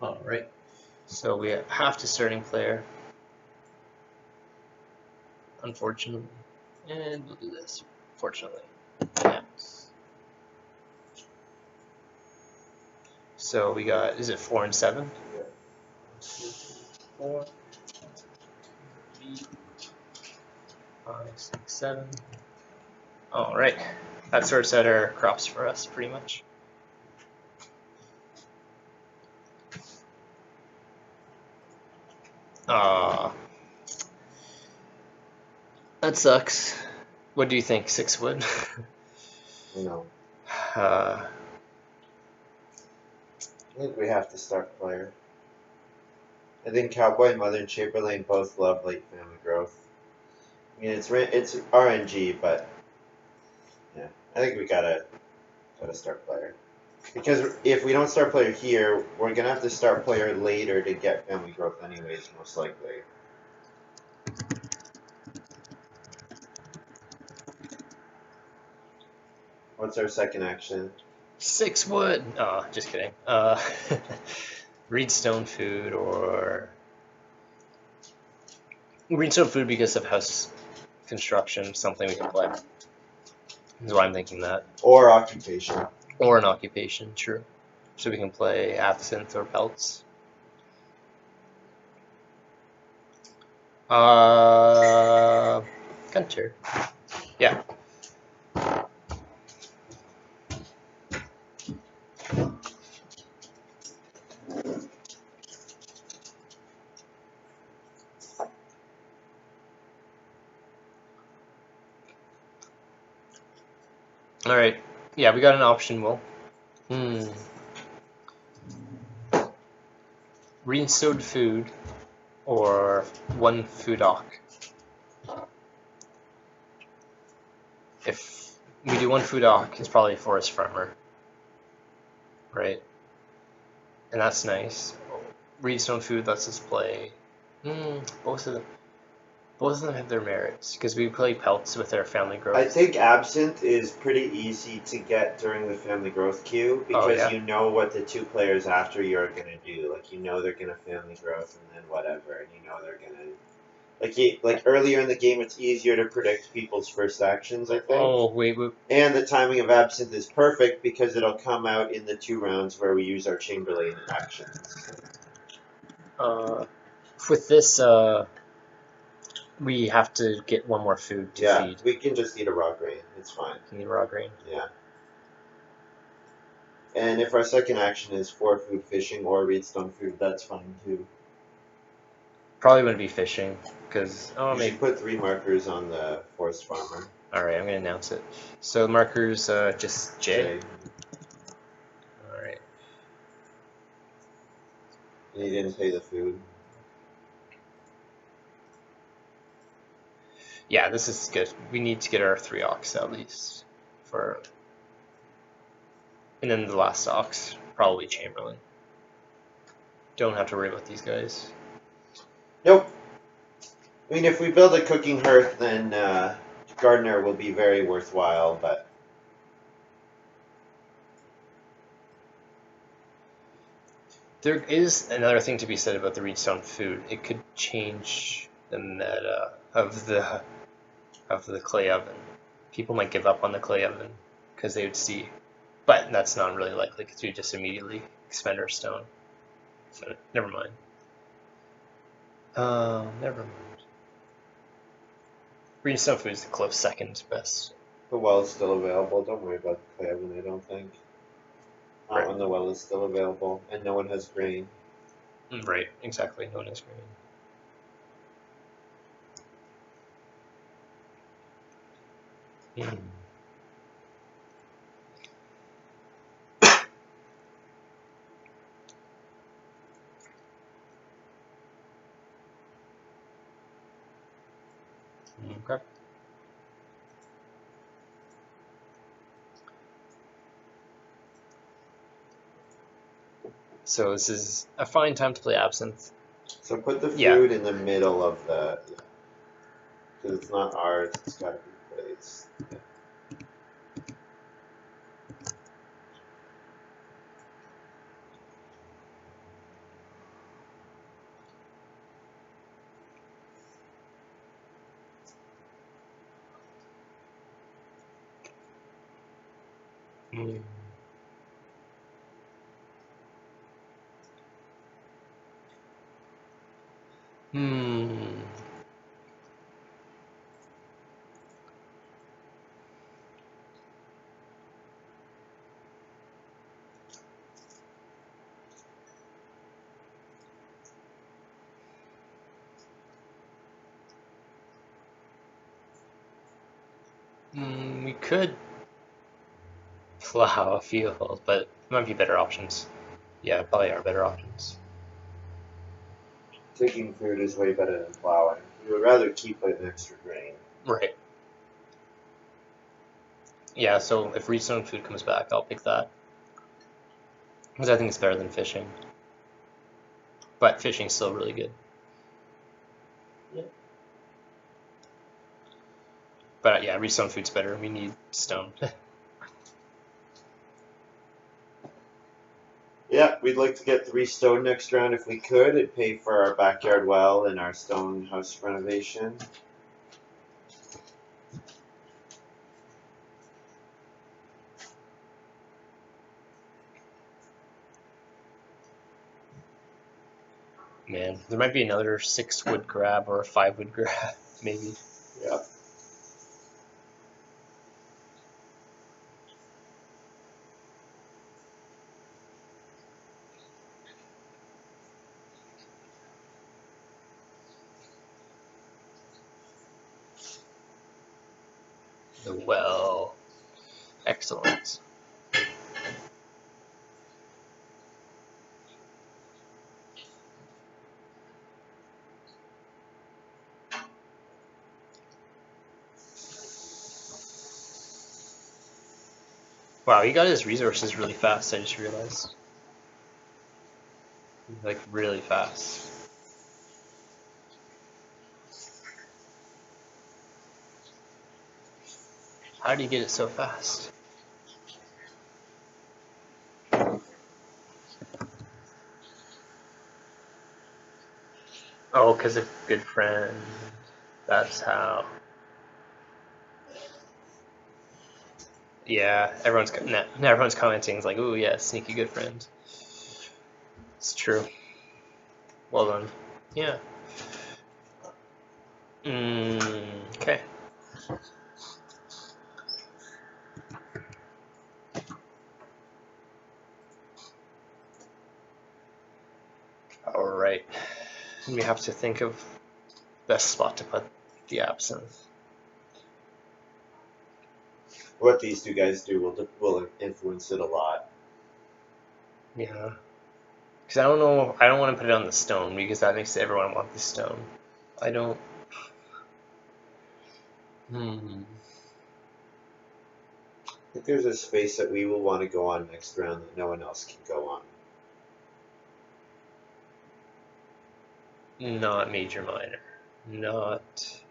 All right. So we have half the starting player, unfortunately, and we'll do this. Fortunately. Yes. So we got, is it 4 and 7? Yeah. 4, 3, 5, 6, 7. All right. That sorts out our crops for us, pretty much. That sucks. What do you think? 6 wood? No. uh, I think we have to start player. I think Cowboy Mother and Chamberlain both love late family growth. I mean, it's RNG, but yeah, I think we gotta start player. Because if we don't start player here, we're gonna have to start player later to get family growth anyways, most likely. What's our second action? 6 wood. Oh, just kidding. Reedstone food or Reedstone food because of house construction, something we can play. Is why I'm thinking that. Or occupation. Or an occupation, true. So we can play absinthe or pelts. Gunter. Yeah. All right. Yeah, we got an option, Will. Reinstilled food or one food ock. If we do one food ock, it's probably forest farmer, right? And that's nice. Redstone food lets us play. Both of them. Both of them have their merits because we play pelts with our family growth. I think absinthe is pretty easy to get during the family growth queue because you know what the two players after you are gonna do. Like you know they're gonna family growth and then whatever, and you know they're gonna like earlier in the game. It's easier to predict people's first actions. I think. Oh wait. And the timing of absinthe is perfect because it'll come out in the 2 rounds where we use our Chamberlain actions. With this, we have to get one more food to feed. We can just eat a raw grain. It's fine. Can eat raw grain. Yeah. And if our second action is 4 food fishing or redstone food, that's fine too. Probably wouldn't be fishing because you should put 3 markers on the forest farmer. All right, I'm gonna announce it. So markers, just J. All right. And he didn't pay the food. Yeah, this is good. We need to get our 3 ox at least for, and then the last ox probably Chamberlain. Don't have to worry about these guys. Nope. I mean, if we build a cooking hearth, then Gardener will be very worthwhile, but there is another thing to be said about the redstone food. It could change the meta of the clay oven. People might give up on the clay oven because they would see, but that's not really likely because we just immediately expend our stone. So never mind. Never mind. Redstone food is the close second best. The well is still available. Don't worry about the clay oven, I don't think. Not when the well is still available and no one has grain. Right, exactly. No one has grain. Okay. So this is a fine time to play Absinthe. So put the food in the middle of the, because it's not ours, it's got to be placed. We could plow a field, but it might be better options. Yeah, probably are better options. Taking food is way better than plowing. We would rather keep an extra grain. Right. Yeah, so if redstone food comes back, I'll pick that. Because I think it's better than fishing. But fishing's still really good. Yeah. But yeah, redstone food's better. We need stone. Yeah, we'd like to get 3 stone next round if we could. It'd pay for our backyard well and our stone house renovation. Man, there might be another 6 wood grab or a 5 wood grab, maybe. Yeah. The well. Excellent. Wow, he got his resources really fast, I just realized. Like, really fast. How did he get it so fast? Oh, because of good friend. That's how. Yeah, everyone's commenting. It's like, ooh, yeah, sneaky good friend. It's true. Well done. Yeah. Okay. All right. We have to think of best spot to put the absinthe. What these two guys do will influence it a lot. Yeah. Because I don't know. I don't want to put it on the stone because that makes everyone want the stone. I don't. I think there's a space that we will want to go on next round that no one else can go on. Not major minor. Not.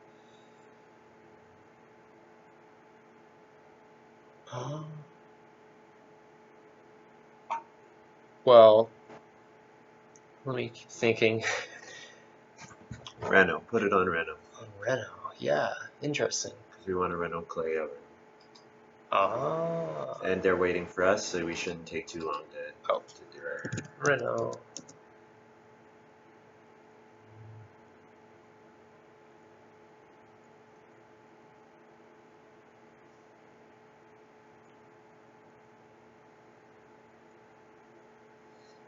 Well, let me keep thinking. Reno, put it on Reno. On Reno, yeah, interesting. Because we want a Reno clay oven. Ah. And they're waiting for us, so we shouldn't take too long to do it. Reno.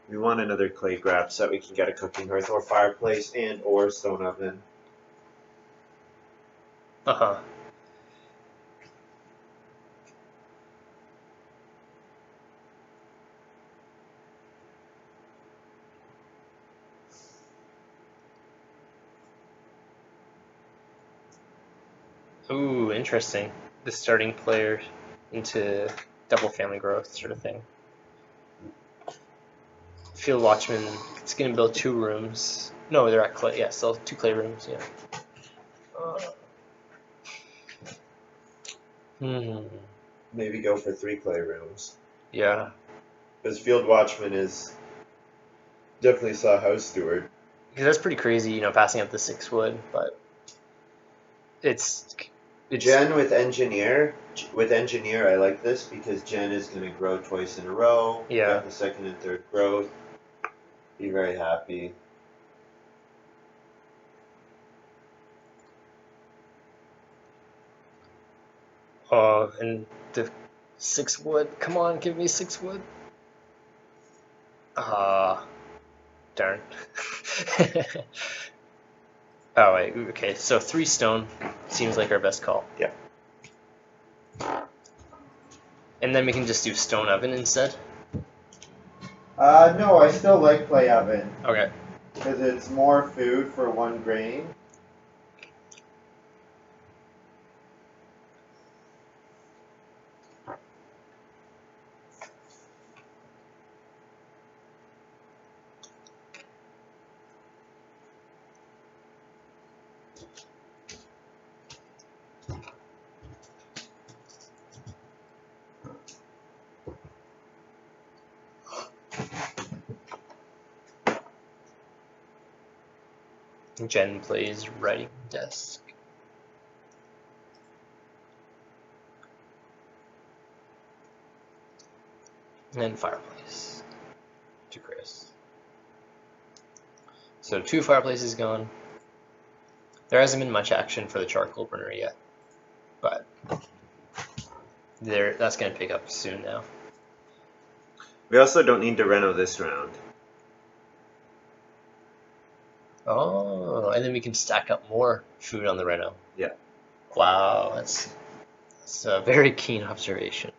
We want another clay grab so that we can get a cooking hearth or fireplace and or stone oven. Uh-huh. Ooh, interesting. The starting player into double family growth sort of thing. Field Watchman, it's going to build 2 rooms. No, they're at clay. Yeah, still 2 clay rooms, yeah. Maybe go for 3 clay rooms. Yeah. Because Field Watchman is definitely saw House Steward. Because that's pretty crazy, passing up the 6 wood, but it's Jen with Engineer. With Engineer, I like this because Jen is going to grow twice in a row. Yeah. Got the second and third growth. Be very happy. And the 6 wood. Come on, give me 6 wood. Darn. Oh, wait, okay, so 3 stone seems like our best call. Yeah. And then we can just do stone oven instead? No, I still like clay oven. Okay. Because it's more food for 1 grain. Jen plays writing desk. And then fireplace to Chris. So 2 fireplaces gone. There hasn't been much action for the charcoal burner yet, but that's going to pick up soon now. We also don't need to reno this round. Oh, and then we can stack up more food on the reno. Yeah. Wow, that's a very keen observation.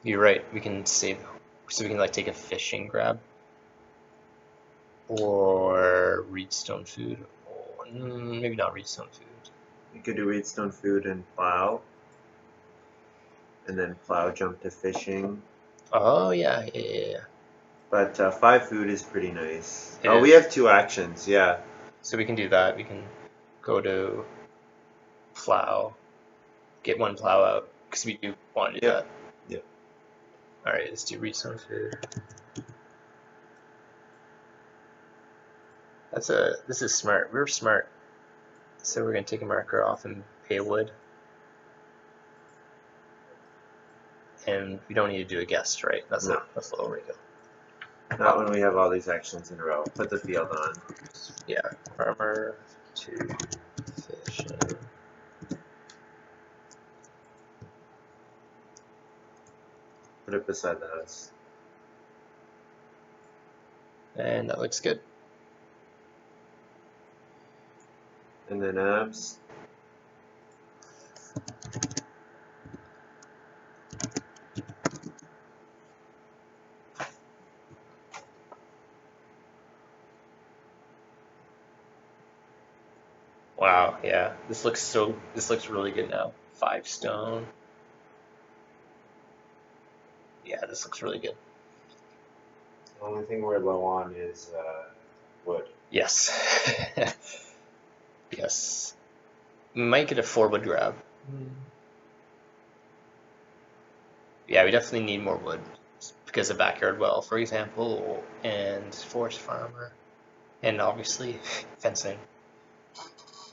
You're right. We can save, so we can like take a fishing grab, or reedstone food, or maybe not reedstone food. You could do reedstone food and plow, and then plow jump to fishing. Oh yeah. But 5 food is pretty nice. It Oh, we is. have 2 actions, yeah. So we can do that. We can go to plow, get one plow out, because we do want to do that. Yep. All right, let's do reedstone food. This is smart. We're smart. So we're gonna take a marker off and pay wood. And we don't need to do a guest, right? That's No. that's a little wrinkle. Not when we have all these actions in a row. Put the field on. Yeah, farmer to fishing. Put it beside the house. And that looks good. And then abs. Wow, yeah. This looks really good now. 5 stone. Yeah, this looks really good. The only thing we're low on is wood. Yes. Yes. We might get a 4 wood grab. Yeah, we definitely need more wood because of backyard well, for example, and forest farmer, and obviously fencing.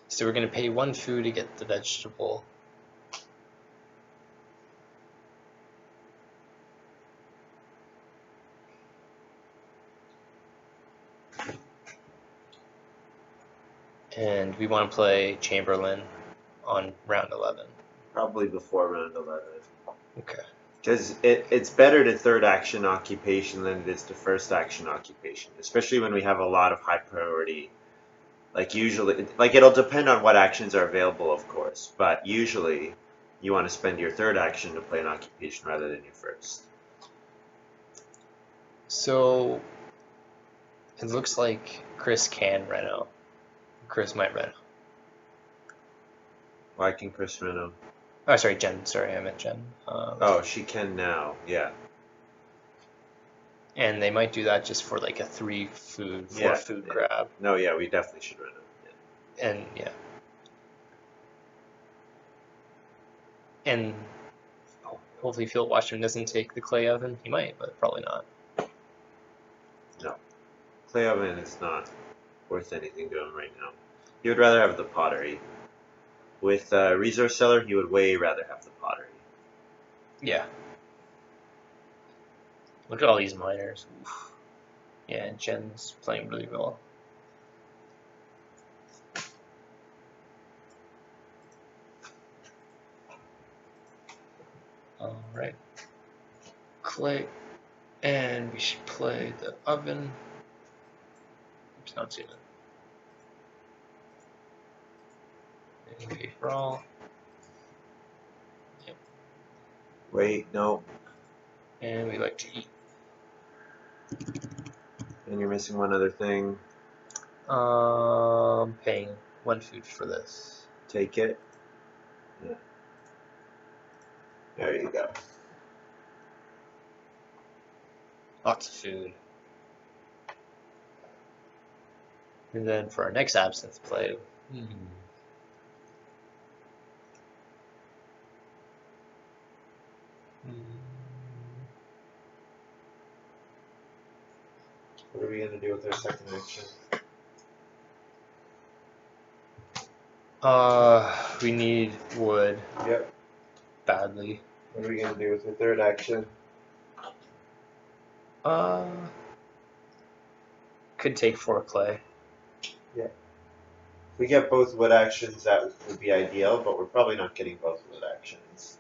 So we're gonna pay 1 food to get the vegetable. And we want to play Chamberlain on round 11. Probably before round 11. Okay. Because it's better to third action occupation than it is to first action occupation, especially when we have a lot of high priority. Like usually, like it'll depend on what actions are available, of course, but usually you want to spend your third action to play an occupation rather than your first. So it looks like Chris can reno. Chris might reno. Why can Chris reno? Oh, sorry, Jen. Sorry, I meant Jen. Oh, she can now. Yeah. And they might do that just for like a 4 food grab. No, yeah, we definitely should reno. Yeah. And yeah. And hopefully Field Washington doesn't take the clay oven. He might, but probably not. No. Clay oven is not worth anything to him right now. He would rather have the pottery. With resource seller, he would way rather have the pottery. Yeah. Look at all these miners. Oof. Yeah, Jen's playing really well. Alright. Clay. And we should play the oven. Oops, not seeing it. Okay, for all. Yep. Wait, no. And we like to eat. And you're missing one other thing. Paying 1 food for this. Take it. Yeah. There you go. Lots of food. And then for our next absinthe play, What are we going to do with our second action? we need wood. Yep. Badly. What are we going to do with our third action? Could take 4 clay. Yeah. If we get both wood actions, that would be ideal, but we're probably not getting both wood actions.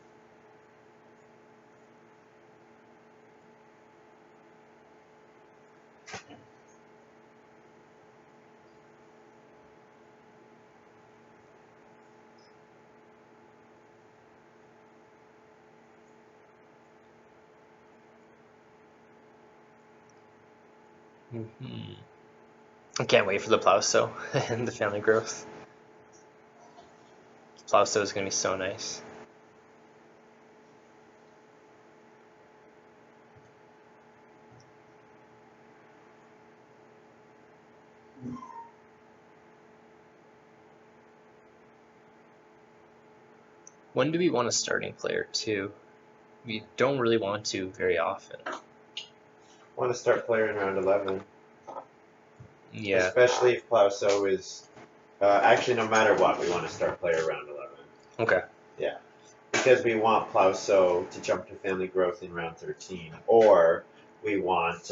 I can't wait for the Plauso and the family growth. Plauso is going to be so nice. When do we want a starting player too? We don't really want to very often. Want to start player in round 11. Yeah. Especially if Plauso is... actually, no matter what, we want to start player round 11. Okay. Yeah. Because we want Plauso to jump to family growth in round 13. Or we want...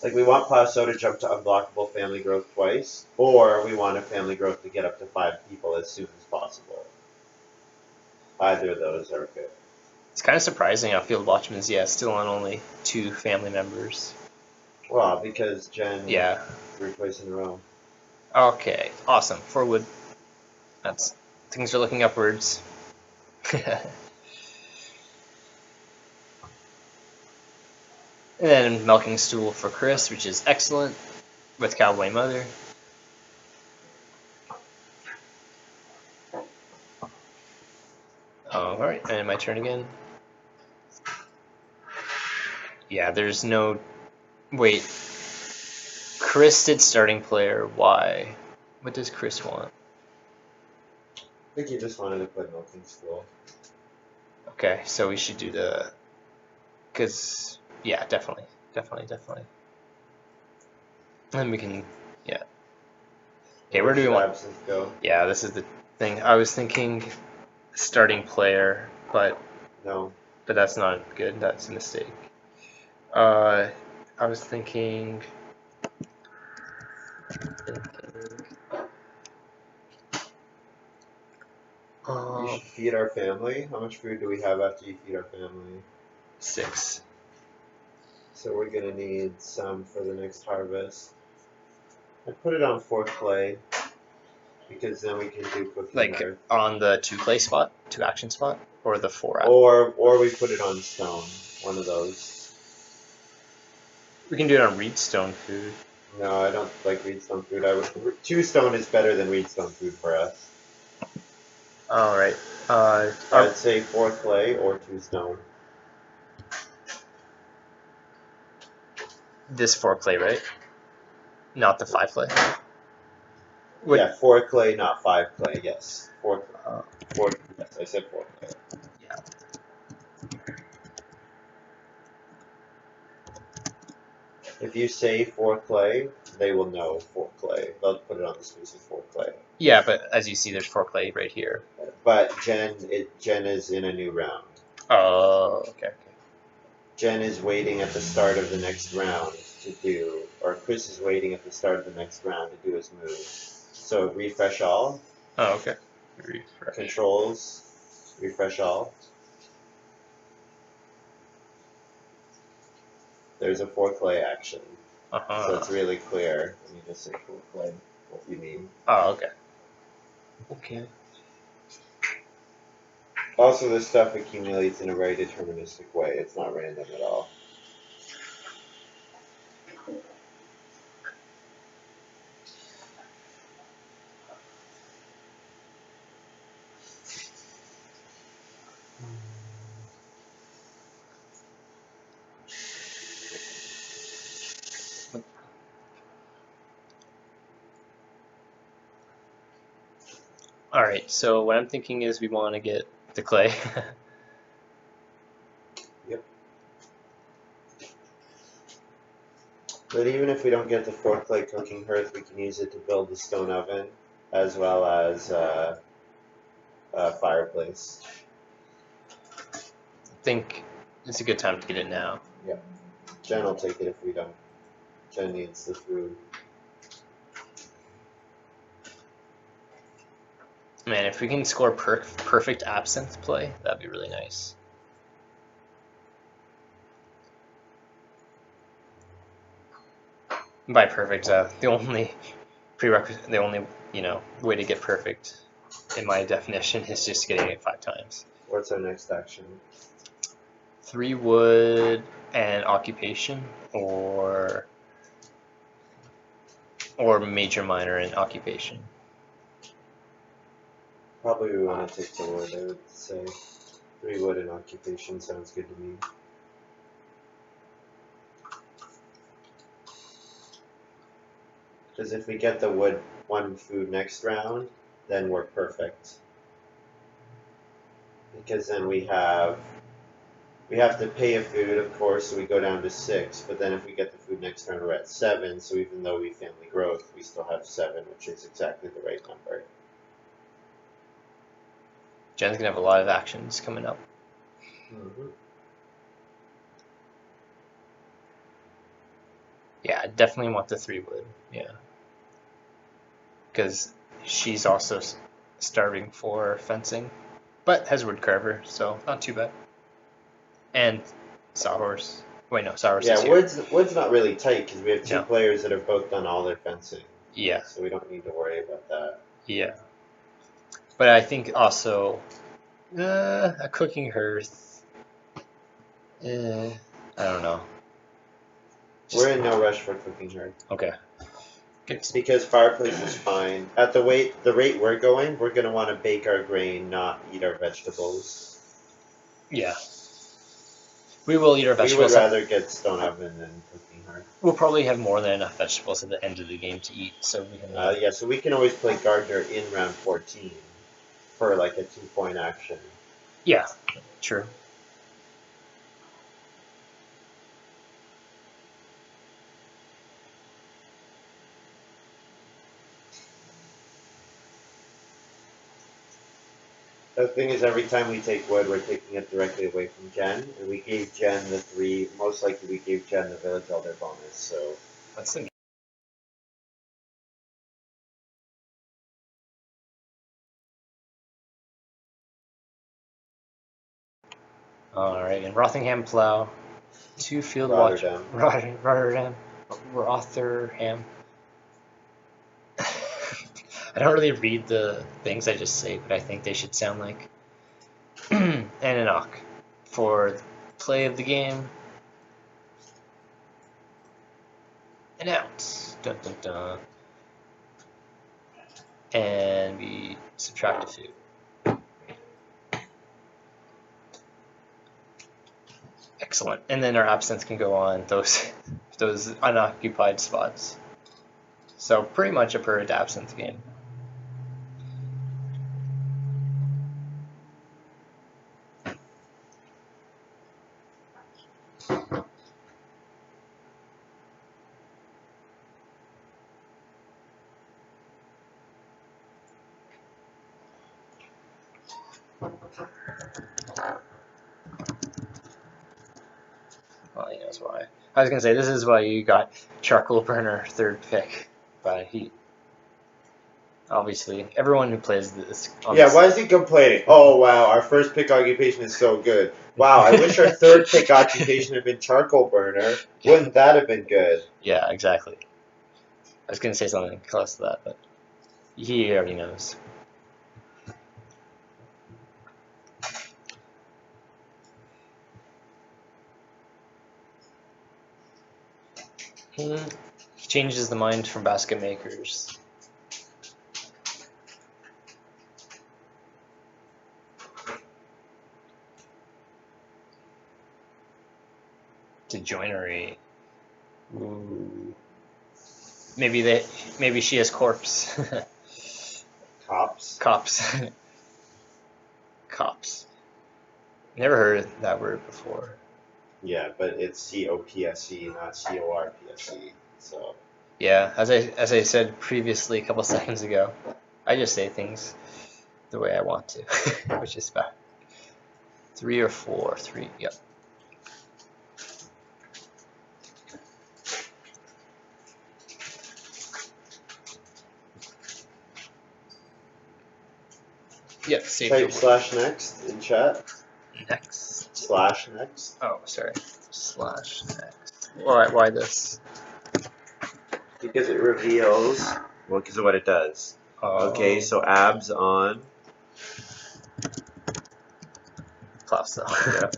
we want Plauso to jump to unblockable family growth twice. Or we want a family growth to get up to 5 people as soon as possible. Either of those are good. It's kind of surprising how Field Watchman's, still on only 2 family members. Well, because Jen... Yeah. 3 twice in a row. Okay, awesome. 4 wood. Things are looking upwards. And then milking stool for Chris, which is excellent, with Cowboy Mother. Alright, and my turn again. Yeah, there's no... Wait. Chris did starting player. Why? What does Chris want? I think he just wanted to play milking stool. Okay, so we should do the... Because, yeah, definitely. And we can, yeah. Okay, where do we want... Absinthe go? Yeah, this is the thing. I was thinking starting player, but No. that's not good. That's a mistake. I was thinking... You should feed our family. How much food do we have after you feed our family? 6. So we're gonna need some for the next harvest. I put it on 4 clay because then we can do cooking Like earth. on the 2 clay spot, 2 action spot, or the 4 action. Or we put it on stone. One of those. We can do it on reedstone food. No, I don't like reedstone food. 2 stone is better than reedstone food for us. All right. I'd say 4 clay or 2 stone. This 4 clay, right? Not the 5 clay. Yeah, 4 clay, not 5 clay. Yes, 4. 4. Yes, I said 4 clay. Yeah. If you say 4 clay, they will know 4 clay. They'll put it on the space of 4 clay. Yeah, but as you see, there's 4 clay right here. But Jen is in a new round. Oh, okay. Jen is waiting at the start of the next round to do, or Chris is waiting at the start of the next round to do his move. So refresh all. Oh, okay. Refresh. Controls. Refresh all. There's a 4 clay action. So it's really clear. Let me just say 4 clay. What you mean? Oh, okay. Okay. Also, this stuff accumulates in a very deterministic way. It's not random at all. All right. So what I'm thinking is we want to get the clay. Yep. But even if we don't get the 4 clay cooking hearth, we can use it to build the stone oven, as well as a fireplace. I think it's a good time to get it now. Yep. Jen will take it if we don't. Jen needs the food. Man, if we can score perfect absinthe play, that'd be really nice. By perfect, the only prerequisite, the only way to get perfect, in my definition, is just getting it 5 times. What's our next action? 3 wood and occupation, or or major, minor, and occupation. Probably we want to take the wood, I would say. 3 wood and occupation sounds good to me. Because if we get the wood 1 food next round, then we're perfect. Because then we have to pay a food, of course, so we go down to 6. But then if we get the food next round, we're at 7. So even though we family growth, we still have 7, which is exactly the right number. Jen's gonna have a lot of actions coming up. Yeah, I definitely want the 3 wood. Yeah, because she's also starving for fencing, but has wood carver, so not too bad. And sawhorse. Wait, no, sawhorse is Yeah, here. wood's not really tight because we have 2 No. players that have both done all their fencing. Yeah. So we don't need to worry about that. Yeah. But I think also a cooking hearth. I don't know. We're in no rush for cooking hearth. Okay. Good. Because fireplace is fine. At the rate we're going, we're gonna want to bake our grain, not eat our vegetables. Yeah. We will eat our We vegetables. would rather get stone oven than cooking hearth. We'll probably have more than enough vegetables at the end of the game to eat, so we can. Yeah, so we can always play gardener in round 14 for like a 2-point action. Yeah, true. The thing is, every time we take wood, we're taking it directly away from Jen, and we gave Jen the 3. Most likely, we gave Jen the village elder bonus. So That's the. All right, and Rothingham Plow, 2 field watch. Rotterdam. Rotherham. I don't really read the things I just say, but I think they should sound like Ananok for play of the game. Announce. Dun dun dun. And we subtract a food. Excellent. And then our absence can go on those unoccupied spots. So pretty much a purged absence game. Well, he knows why. I was gonna say this is why you got Charcoal Burner 3rd pick, but he obviously everyone who plays this. yeah, why is he complaining? Oh wow, our first pick occupation is so good. Wow, I wish our 3rd pick occupation had been charcoal burner. Wouldn't that have been good? Yeah, exactly. I was gonna say something close to that, but he already knows. He changes the mind from basket makers. To joinery. Ooh. Maybe she has corpse. Cops? Cops. Cops. Never heard that word before. Yeah, but it's COPSE, not CORPSE. So Yeah, as I said previously a couple seconds ago, I just say things the way I want to, which is bad. 3 or 4, 3. Yep. Yep. Save type your slash next in chat. next. Slash next. Oh, sorry. Slash next. Why this? Because it reveals. Well, because of what it does. Okay, so abs on. Plus though. Yep.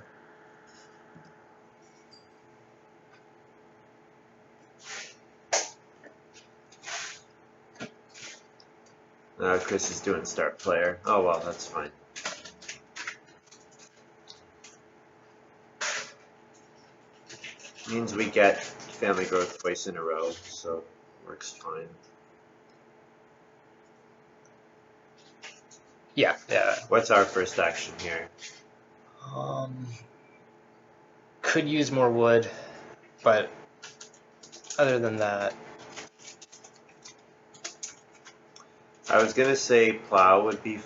Chris is doing start player. Oh well, that's fine. Means we get family growth twice in a row, so works fine. Yeah. What's our first action here? Could use more wood, but other than that, I was gonna say plow would be.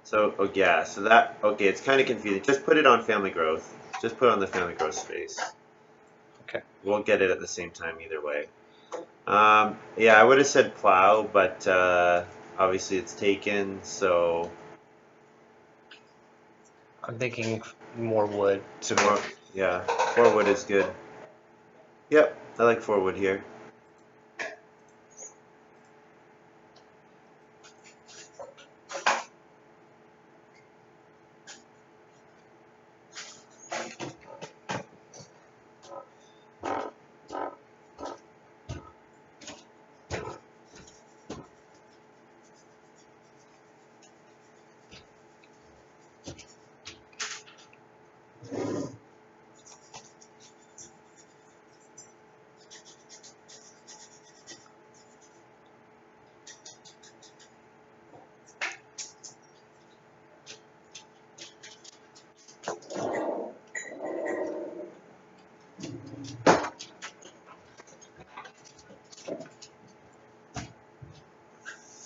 So yeah, so that okay. It's kind of confusing. Just put it on family growth. Just put it on the family growth space. okay. We'll get it at the same time either way. Yeah, I would have said plow, but obviously it's taken. So I'm thinking more wood. So more, yeah, 4 wood is good. Yep, I like 4 wood here.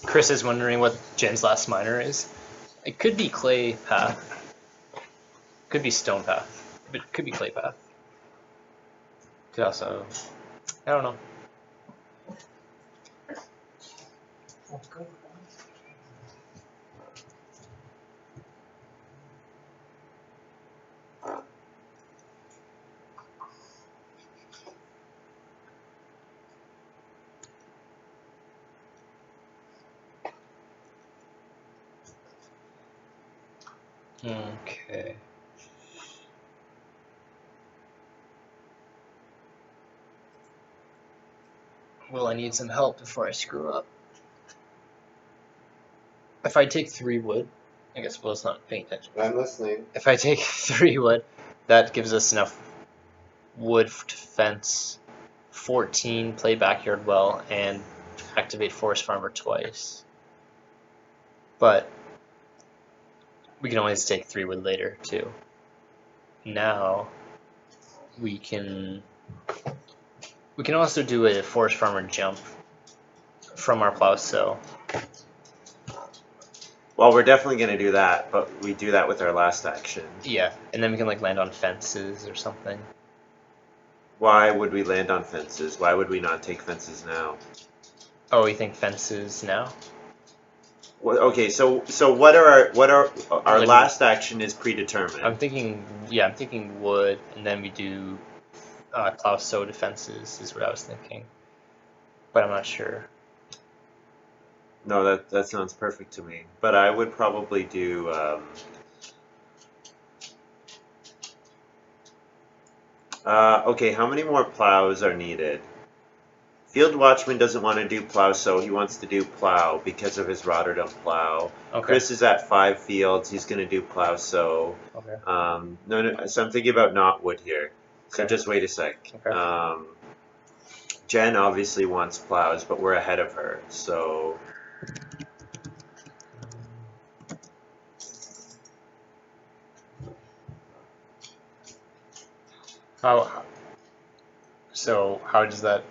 Chris is wondering what Jen's last minor is. It could be clay path. Could be stone path. But it could be clay path. Could also, I don't know. Okay. Well, I need some help before I screw up. If I take 3 wood, I guess Will's not paying attention. I'm listening. If I take 3 wood, that gives us enough wood to fence 14, play backyard well, and activate Forest Farmer twice. But we can always take 3 wood later too. Now we can also do a Forest Farmer jump from our plow cell. Well, we're definitely gonna do that, but we do that with our last action. Yeah, and then we can like land on fences or something. Why would we land on fences? Why would we not take fences now? Oh, you think fences now? Well, okay, so what are our Like- last action is predetermined. I'm thinking wood, and then we do plow sow defenses is what I was thinking, but I'm not sure. No, that sounds perfect to me. But I would probably do. Okay, how many more plows are needed? Field Watchman doesn't want to do plow, so he wants to do plow because of his Rotterdam plow. Okay. Chris is at 5 fields. He's going to do plow, so. Okay. No, so I'm thinking about not wood here. So Okay. just wait a sec. Okay. Jen obviously wants plows, but we're ahead of her, so. How does that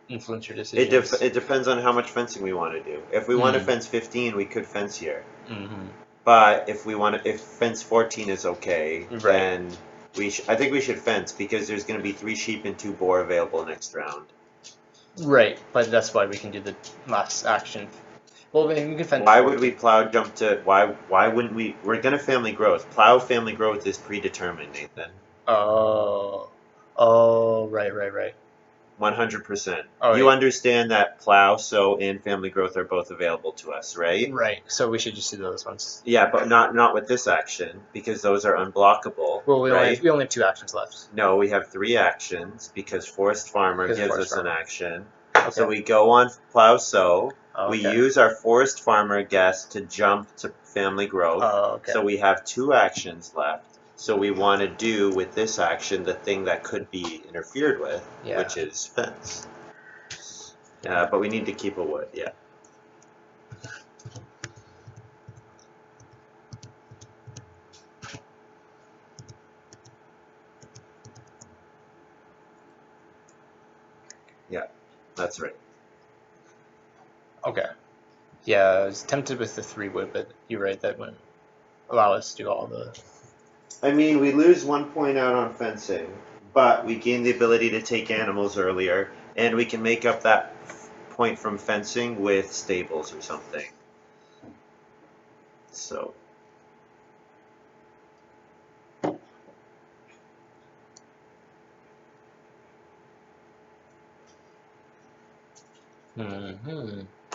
influence your decisions? It depends on how much fencing we want to do. If we want to fence 15, we could fence here. Mm-hmm. But if fence 14 is okay, Right. then I think we should fence because there's going to be 3 sheep and 2 boar available next round. Right, but that's why we can do the last action. Well, we can fence. Why would we plow jump to why wouldn't we? We're gonna family growth. Plow family growth is predetermined, Nathan. Oh, right. 100%. Oh, You yeah. understand that plow, sow, and family growth are both available to us, right? Right. So we should just do those ones. Yeah, but not with this action because those are unblockable. Well, we right? only have 2 actions left. No, we have 3 actions because Forest Farmer Because gives Forest us an Farmer. action. Okay. So we go on plow, sow. Oh, We okay. use our forest farmer guest to jump to family growth. Oh, okay. So we have 2 actions left. So we want to do with this action the thing that could be interfered with, Yeah. which is fence. But we need to keep a wood, yeah. Yeah, that's right. Okay. Yeah, I was tempted with the 3 wood, but you're right, that wouldn't allow us to do all the. I mean, we lose 1 point out on fencing, but we gain the ability to take animals earlier, and we can make up that point from fencing with stables or something. So.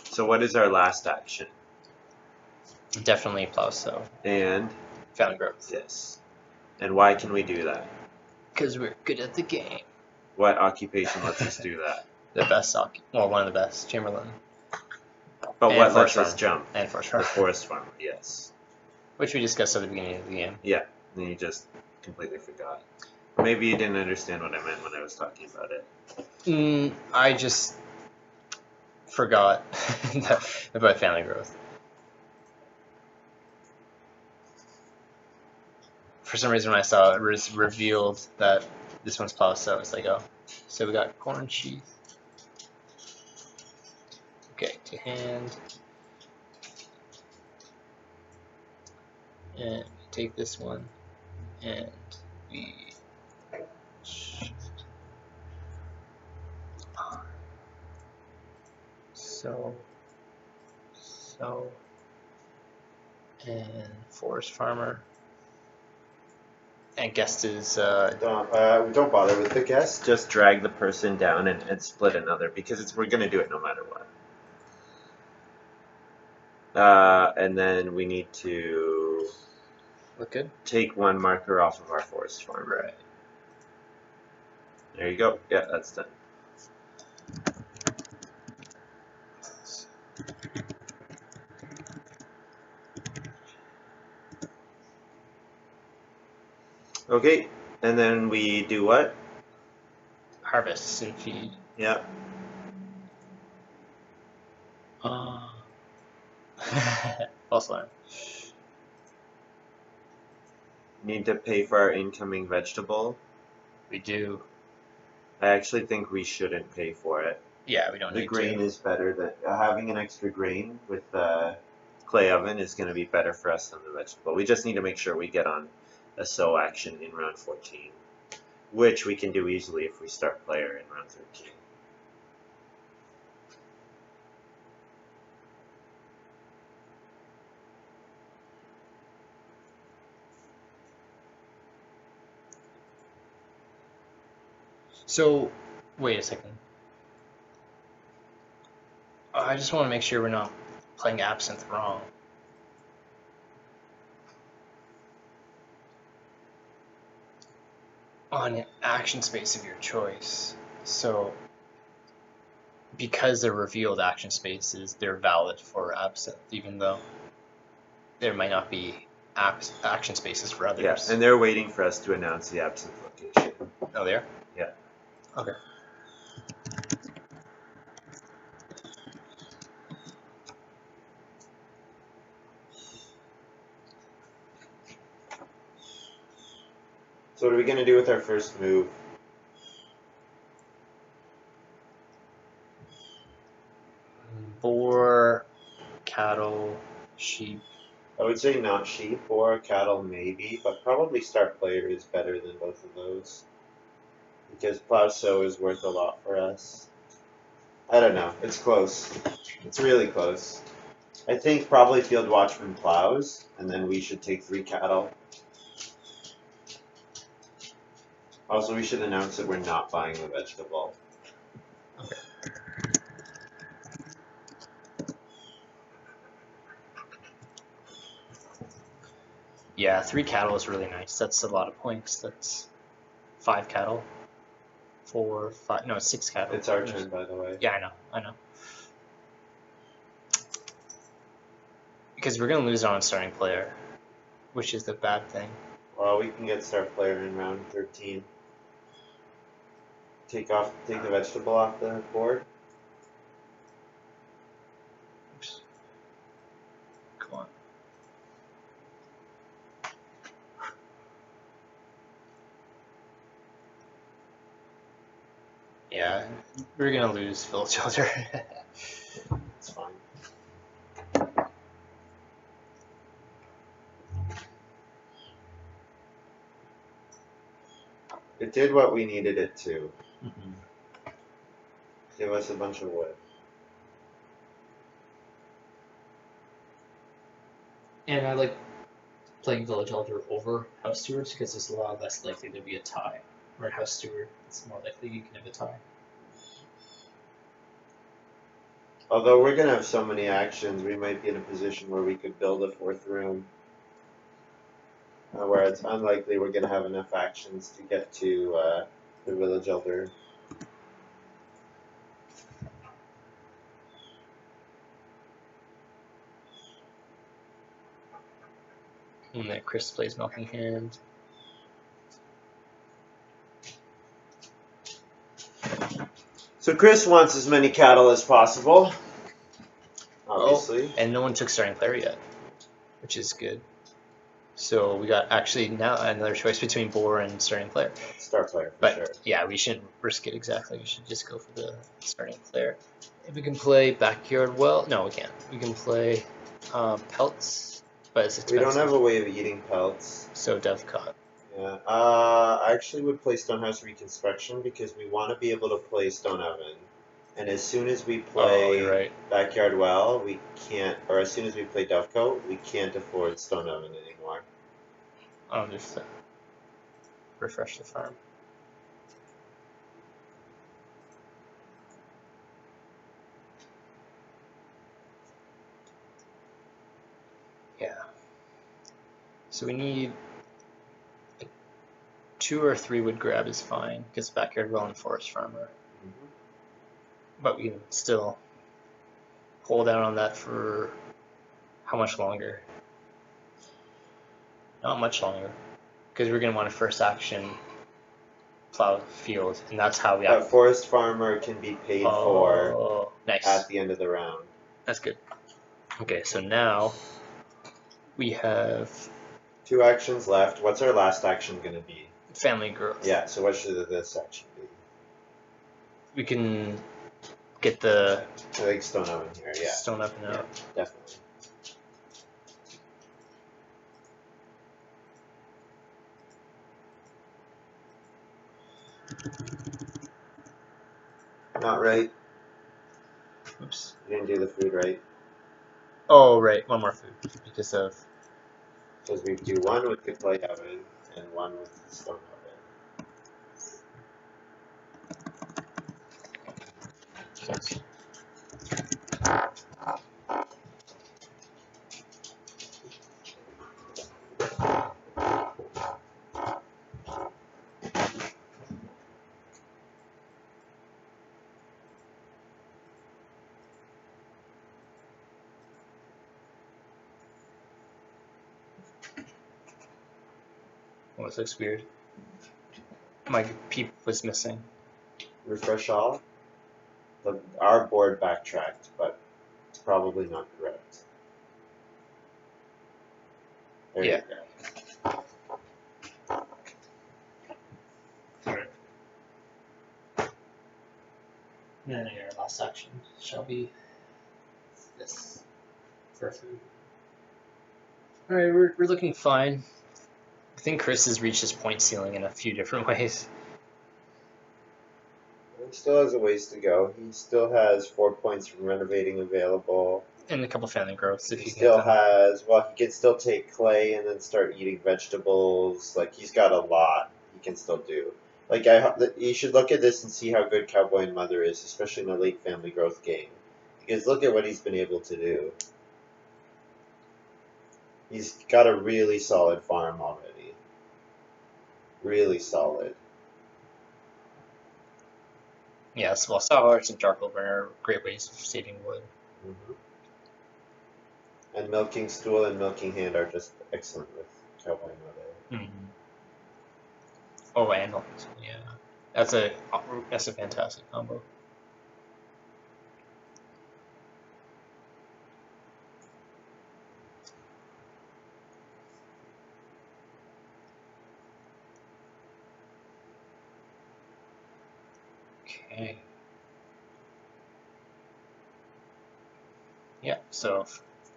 So what is our last action? Definitely plow sow. And Family growth. yes. And why can we do that? Because we're good at the game. What occupation lets us do that? The best, one of the best, Chamberlain. But And what lets forest us farm. jump? And forest The farm. forest farmer, yes. Which we discussed at the beginning of the game. Yeah, and you just completely forgot. Maybe you didn't understand what I meant when I was talking about it. I just forgot about family growth. For some reason, when I saw it was revealed that this one's plow sow, it's like, oh. So we got corn sheath. Okay, to hand. And we take this one, and we shift. So, and forest farmer. And guest is Don't bother with the guess. Just drag the person down and split another because we're gonna do it no matter what. And then we need to look good. Take 1 marker off of our forest farmer. Right. There you go. Yeah, that's done. Okay, and then we do what? Harvest and feed. Yeah. False alarm. Need to pay for our incoming vegetable. We do. I actually think we shouldn't pay for it. Yeah, we don't need The grain to. is better than having an extra grain with the clay oven is going to be better for us than the vegetable. We just need to make sure we get on a sow action in round 14, which we can do easily if we start player in round 13. So, wait a second. I just want to make sure we're not playing absinthe wrong. On an action space of your choice. So, because they're revealed action spaces, they're valid for absinthe, even though there might not be action spaces for others. Yeah, and they're waiting for us to announce the absinthe location. Oh, they are? Yeah. Okay. So what are we going to do with our first move? Boar, cattle, sheep. I would say not sheep or cattle maybe, but probably start player is better than both of those. Because plow sow is worth a lot for us. I don't know. It's close. It's really close. I think probably field watchman plows, and then we should take 3 cattle. Also, we should announce that we're not buying the vegetable. Okay. Yeah, 3 cattle is really nice. That's a lot of points. That's 5 cattle. 4, 5. No, it's 6 cattle. It's our turn, by the way. Yeah, I know. Because we're going to lose on starting player, which is the bad thing. Well, we can get start player in round 13. Take the vegetable off the board. Oops. Come on. Yeah, we're going to lose village elder. It's fine. It did what we needed it to. Give us a bunch of wood. And I like playing village elder over house stewards because it's a lot less likely to be a tie. Or house steward, it's more likely you can have a tie. Although we're gonna have so many actions, we might be in a position where we could build a fourth room. Where it's unlikely we're gonna have enough actions to get to the village elder. And then Chris plays Milking Hand. So Chris wants as many cattle as possible. Obviously. Oh, and no one took starting player yet, which is good. So we got actually now another choice between boar and starting player. Star player, for But sure. yeah, we shouldn't risk it exactly. We should just go for the starting player. If we can play backyard well, no, we can't. We can play pelts, but it's We expensive. don't have a way of eating pelts. So dovecot. Yeah. I actually would play Stonehouse Reconstruction because we want to be able to play Stone Oven. And as soon as we play you're right. Backyard Well, we can't, or as soon as we play Dovecoat, we can't afford Stone Oven anymore. I'll just refresh the farm. Yeah. So we need 2 or 3 wood grab is fine because backyard well and forest farmer. Mm-hmm. But we can still hold out on that for how much longer? Not much longer, because we're gonna want a first action plow field, and that's how we. But Forest Farmer can be paid for nice. at the end of the round. That's good. Okay, so now we have 2 actions left. What's our last action going to be? family growth. Yeah, so what should this action be? We can get the I think Stone Oven here, yeah. stone up and out. Yeah, definitely. Not right. Oops. You didn't do the food right. Oh, right, one more food because of. Because we do one with the clay oven and one with the stone oven. Oh, this looks weird. My peep was missing. Refresh all. Our board backtracked, but it's probably not correct. There Yeah. you go. And then our last action shall be this for food. Alright, we're looking fine. I think Chris has reached his point ceiling in a few different ways. He still has a ways to go. He still has 4 points from renovating available. And a couple family growths if He you still get them. has, well, he can still take clay and then start eating vegetables. Like, he's got a lot he can still do. Like, you should look at this and see how good Cowboy and Mother is, especially in a late family growth game. Because look at what he's been able to do. He's got a really solid farm already. Really solid. Yes, well, saw horse and charcoal burner are great ways of saving wood. Mm-hmm. And Milking Stool and Milking Hand are just excellent with Cowboy Mother. Mm-hmm. Oh, and yeah, that's a fantastic combo. Okay. Yeah, so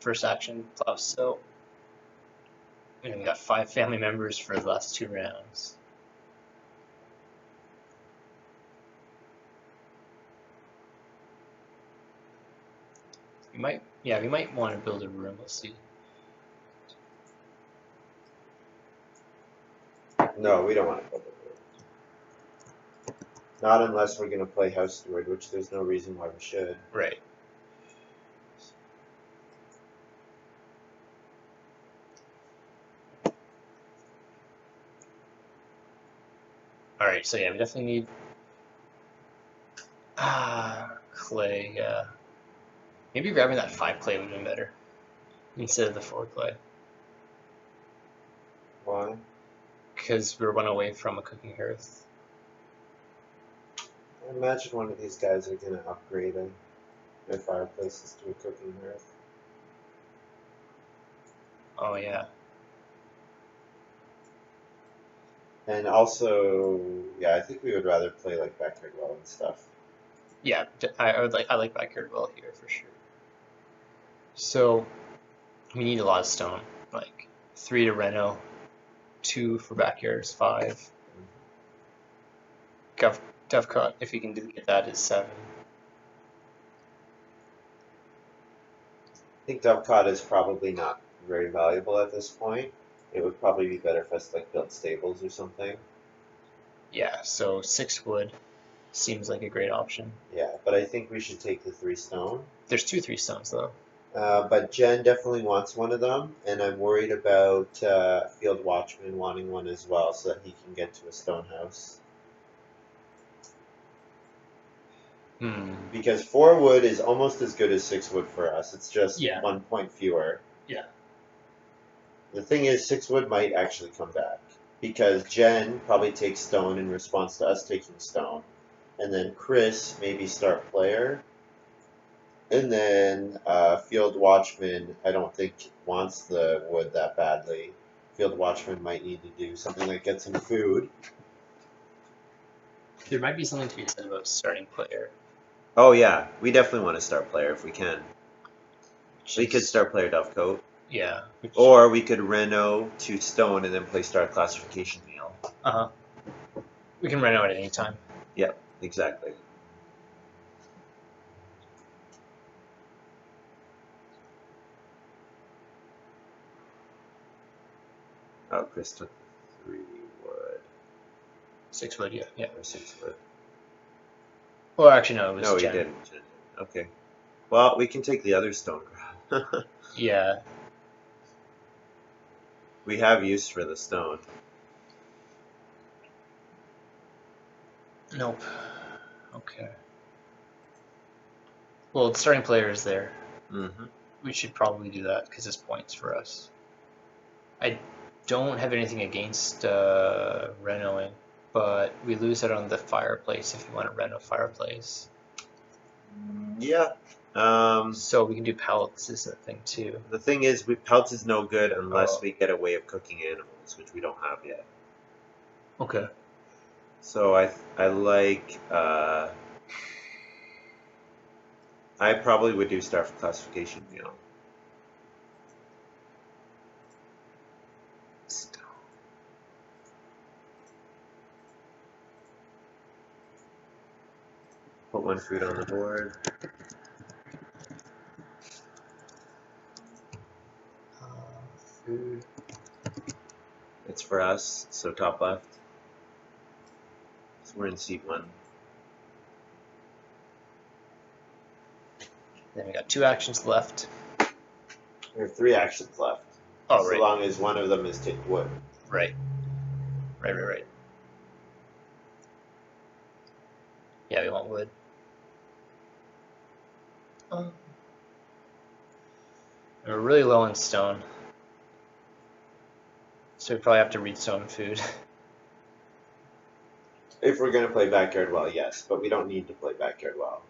first action, plow sow. And we got 5 family members for the last 2 rounds. We might want to build a room, we'll see. No, we don't want to build a room. Not unless we're going to play House Steward, which there's no reason why we should. Right. Alright, so yeah, we definitely need clay, yeah. Maybe grabbing that 5 clay would have been better instead of the 4 clay. Why? Because we're 1 away from a cooking hearth. I imagine one of these guys are going to upgrade their fireplaces to a cooking hearth. Oh yeah. And also, yeah, I think we would rather play like Backyard Well and stuff. Yeah, I like backyard well here for sure. So we need a lot of stone, like 3 to reno, 2 for backyards, 5. Dovecot, if we can get that, is 7. I think Dovecot is probably not very valuable at this point. It would probably be better for us to like build stables or something. Yeah, so 6 wood seems like a great option. Yeah, but I think we should take the 3 stone. There's 2 3 stones though. But Jen definitely wants one of them, and I'm worried about Field Watchman wanting one as well, so that he can get to a stone house. Because 4 wood is almost as good as 6 wood for us. It's just 1 point fewer. Yeah. The thing is, 6 wood might actually come back. Because Jen probably takes stone in response to us taking stone. And then Chris maybe start player. And then Field Watchman, I don't think wants the wood that badly. Field Watchman might need to do something like get some food. There might be something to be said about starting player. Oh yeah, we definitely want to start player if we can. We could start player Dovecoat. Yeah. Or we could reno to stone and then play start classification meal. Uh-huh. We can reno at any time. Yep, exactly. Oh, Chris took 3 wood. 6 wood, yeah. Or 6 wood. Well, actually, no, it was No, Jen. he didn't. Okay. Well, we can take the other stone grab. Yeah. We have use for the stone. Nope. Okay. Well, the starting player is there. Mm-hmm. We should probably do that because it's points for us. I don't have anything against renoing, but we lose out on the fireplace if you want to reno fireplace. Yeah. So we can do pellets is the thing too. The thing is, pelts is no good unless we get a way of cooking animals, which we don't have yet. Okay. So I like I probably would do star classification meal. Put 1 food on the board. Food. It's for us, so top left. So we're in seat 1. Then we got 2 actions left. We have 3 actions left. Oh, so right. long as one of them is take wood. Right. Yeah, we want wood. We're really low on stone. So we probably have to redstone food. If we're gonna play backyard well, yes, but we don't need to play backyard well.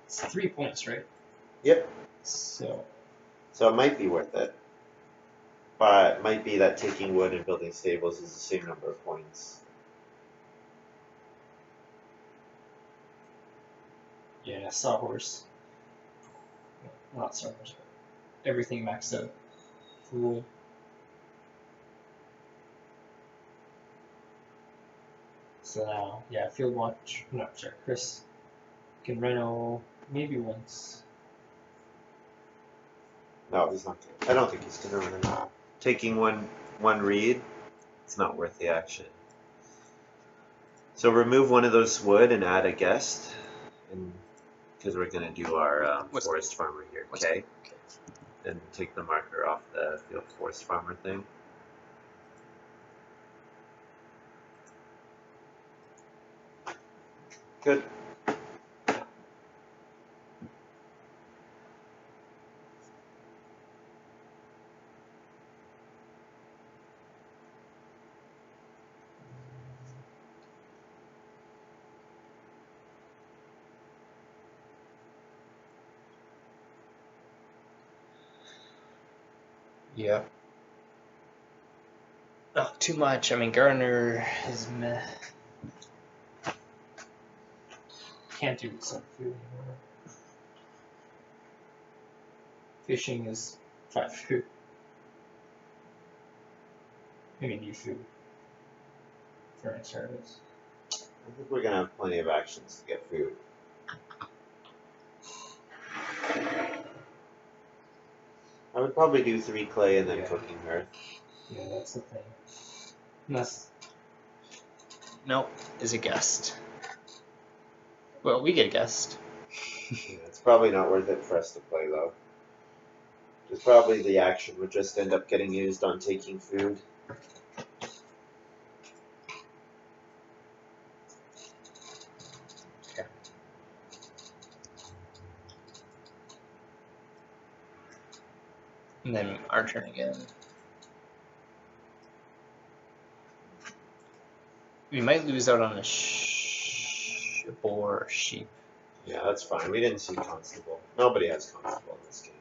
It's 3 points, right? Yep. So So it might be worth it. But it might be that taking wood and building stables is the same number of points. yeah, sawhorse. Not sawhorse, but everything maxed out. Fool. So now, yeah, field watch. No, sorry, Chris can reno maybe once. No, he's not. I don't think he's gonna run it. Taking one read, it's not worth the action. So remove one of those wood and add a guest, and because we're gonna do our forest farmer here, okay? And take the marker off the field forest farmer thing. Good. Yeah. Not too much. I mean, Gardener is meh. Can't do some food anymore. Fishing is 5 food. I mean, new food for an service. I think we're gonna have plenty of actions to get food. I would probably do 3 clay and then Yeah. cooking earth. Yeah, that's the thing. Unless. Nope, is a guest. Well, we get a guest. Yeah, it's probably not worth it for us to play though. Just probably the action would just end up getting used on taking food. Okay. And then our turn again. We might lose out on a boar or sheep. Yeah, that's fine. We didn't see constable. Nobody has constable in this game.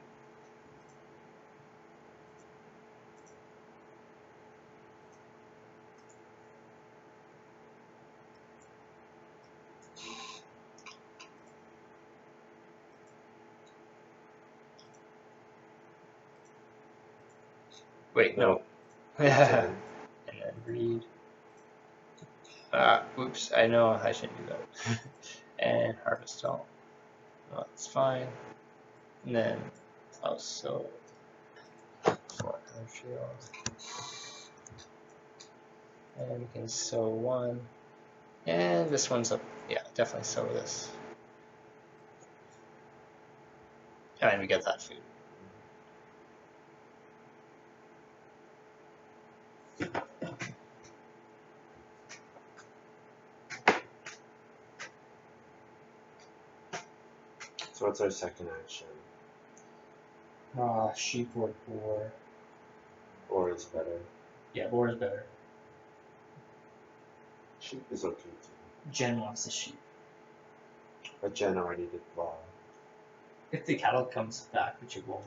Wait, no. Oh, And then breed. Oops, I know I shouldn't do that. And harvest all. No, it's fine. And then also for and we can sow one. And this one's up. Yeah, definitely sow this. And we get that food. So what's our second action? Sheep or boar. Boar is better. Yeah, boar is better. Sheep is okay too. Jen wants the sheep. But Jen already did plow. If the cattle comes back, which it won't.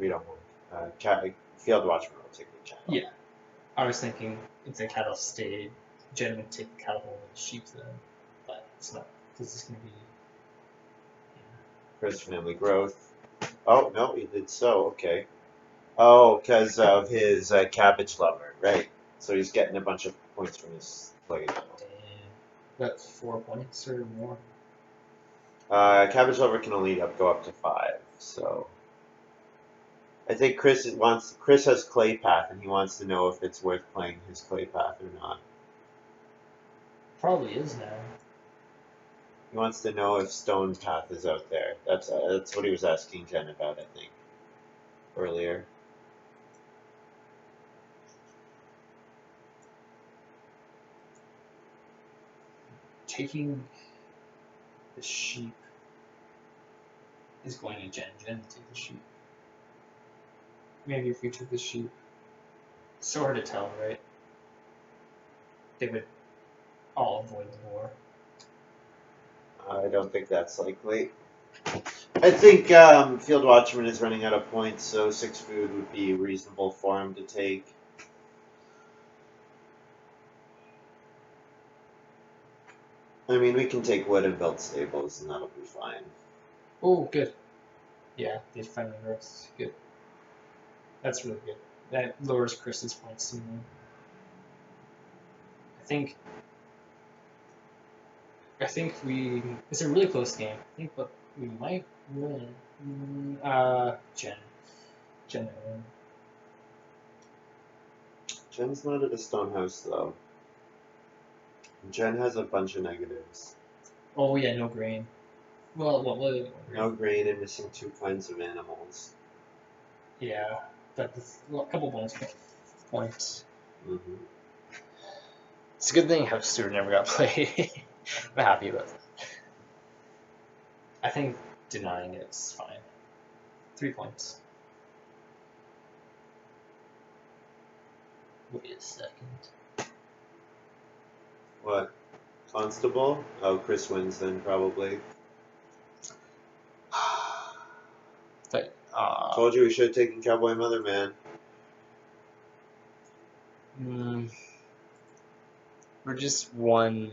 We don't want. Field watchman will take the cattle. Yeah. I was thinking if the cattle stayed, Jen would take the cattle and the sheep then. But it's not. This is going to be. First family growth. Oh, no, he did so. Okay. Oh, because of his cabbage lover, right? So he's getting a bunch of points from his play. Damn. That's 4 points or more. Cabbage lover can only go up to 5. So I think Chris has clay path, and he wants to know if it's worth playing his clay path or not. Probably is now. He wants to know if stone path is out there. That's what he was asking Jen about, I think, earlier. Taking the sheep is going to Jen. Jen will take the sheep. Maybe if we took the sheep. So hard to tell, right? They would all avoid the war. I don't think that's likely. I think Field Watchman is running out of points, so 6 food would be reasonable for him to take. I mean, we can take wood and build stables, and that'll be fine. Oh, good. Yeah, they finally works. Good. That's really good. That lowers Chris's points too. I think we. It's a really close game. I think, but we might win. Jen. Jen might win. Jen's not at a stone house, though. Jen has a bunch of negatives. Oh yeah, no grain. Well, No grain and missing 2 kinds of animals. Yeah, but a couple points. Mm-hmm. It's a good thing House Stewart never got played. I'm happy about that. I think denying it's fine. 3 points. Wait a second. What? Constable? Oh, Chris wins then, probably. But, Told you we should have taken Cowboy Mother, man. We're just one.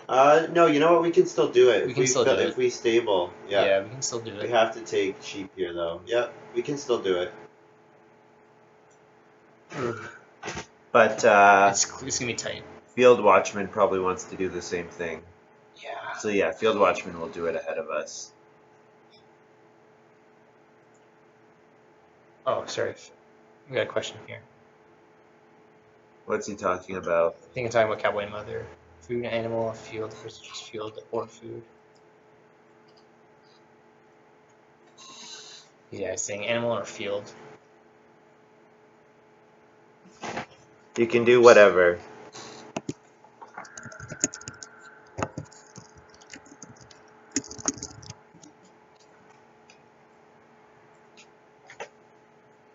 No, you know what? We can still do it. We can still do it. If we stable, yeah. Yeah, we can still do We it. have to take sheep here, though. Yep, we can still do it. But It's gonna be tight. Field Watchman probably wants to do the same thing. Yeah. So yeah, Field Watchman will do it ahead of us. Oh, sorry. We got a question here. What's he talking about? I think I'm talking about Cowboy Mother. Food, animal, field versus just field or food. Yeah, he's saying animal or field. You can do whatever.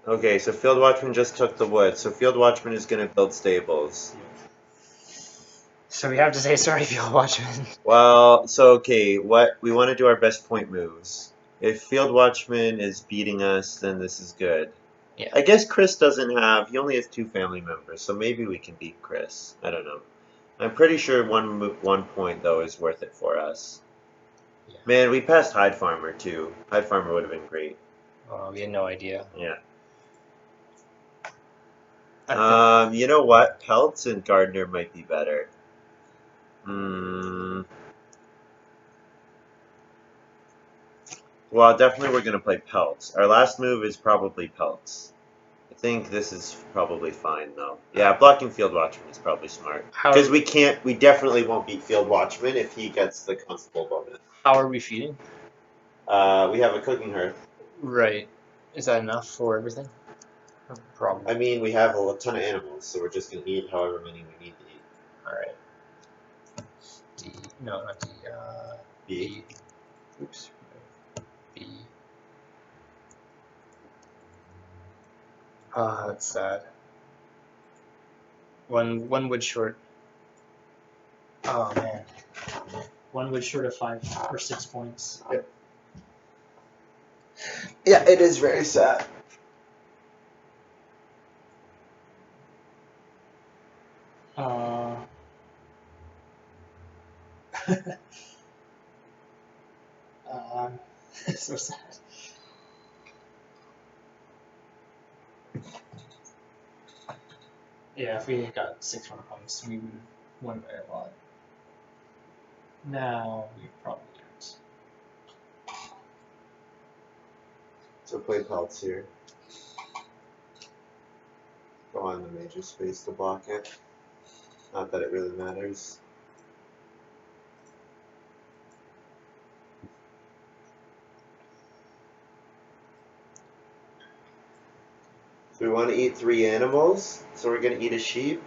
Okay, so Field Watchman just took the wood. So Field Watchman is going to build stables. So we have to say sorry, Field Watchman. Well, so okay, what we want to do our best point moves. If Field Watchman is beating us, then this is good. Yeah. I guess Chris doesn't have. He only has 2 family members, so maybe we can beat Chris. I don't know. I'm pretty sure 1 point though is worth it for us. Yeah. Man, we passed Hyde Farmer too. Hyde Farmer would have been great. Oh, we had no idea. Yeah. I You know what? Pelts and Gardner might be better. Well, definitely we're going to play Pelts. Our last move is probably Pelts. I think this is probably fine, though. Yeah, blocking Field Watchman is probably smart. Because we definitely won't beat Field Watchman if he gets the Constable bonus. How are we feeding? We have a cooking hearth. Right. Is that enough for everything? Probably. I mean, we have a ton of animals, so we're just going to eat however many we need to eat. Alright. D. No, not D. B. Oops. B. Ah, that's sad. One wood short. Oh man. 1 wood short of 5 or 6 points. Yep. Yeah, it is very sad. So sad. Yeah, if we had got 6 more points, we would have won by a lot. Now we probably don't. So play Pelts here. Go on the major space to block it. Not that it really matters. So we want to eat 3 animals. So we're going to eat a sheep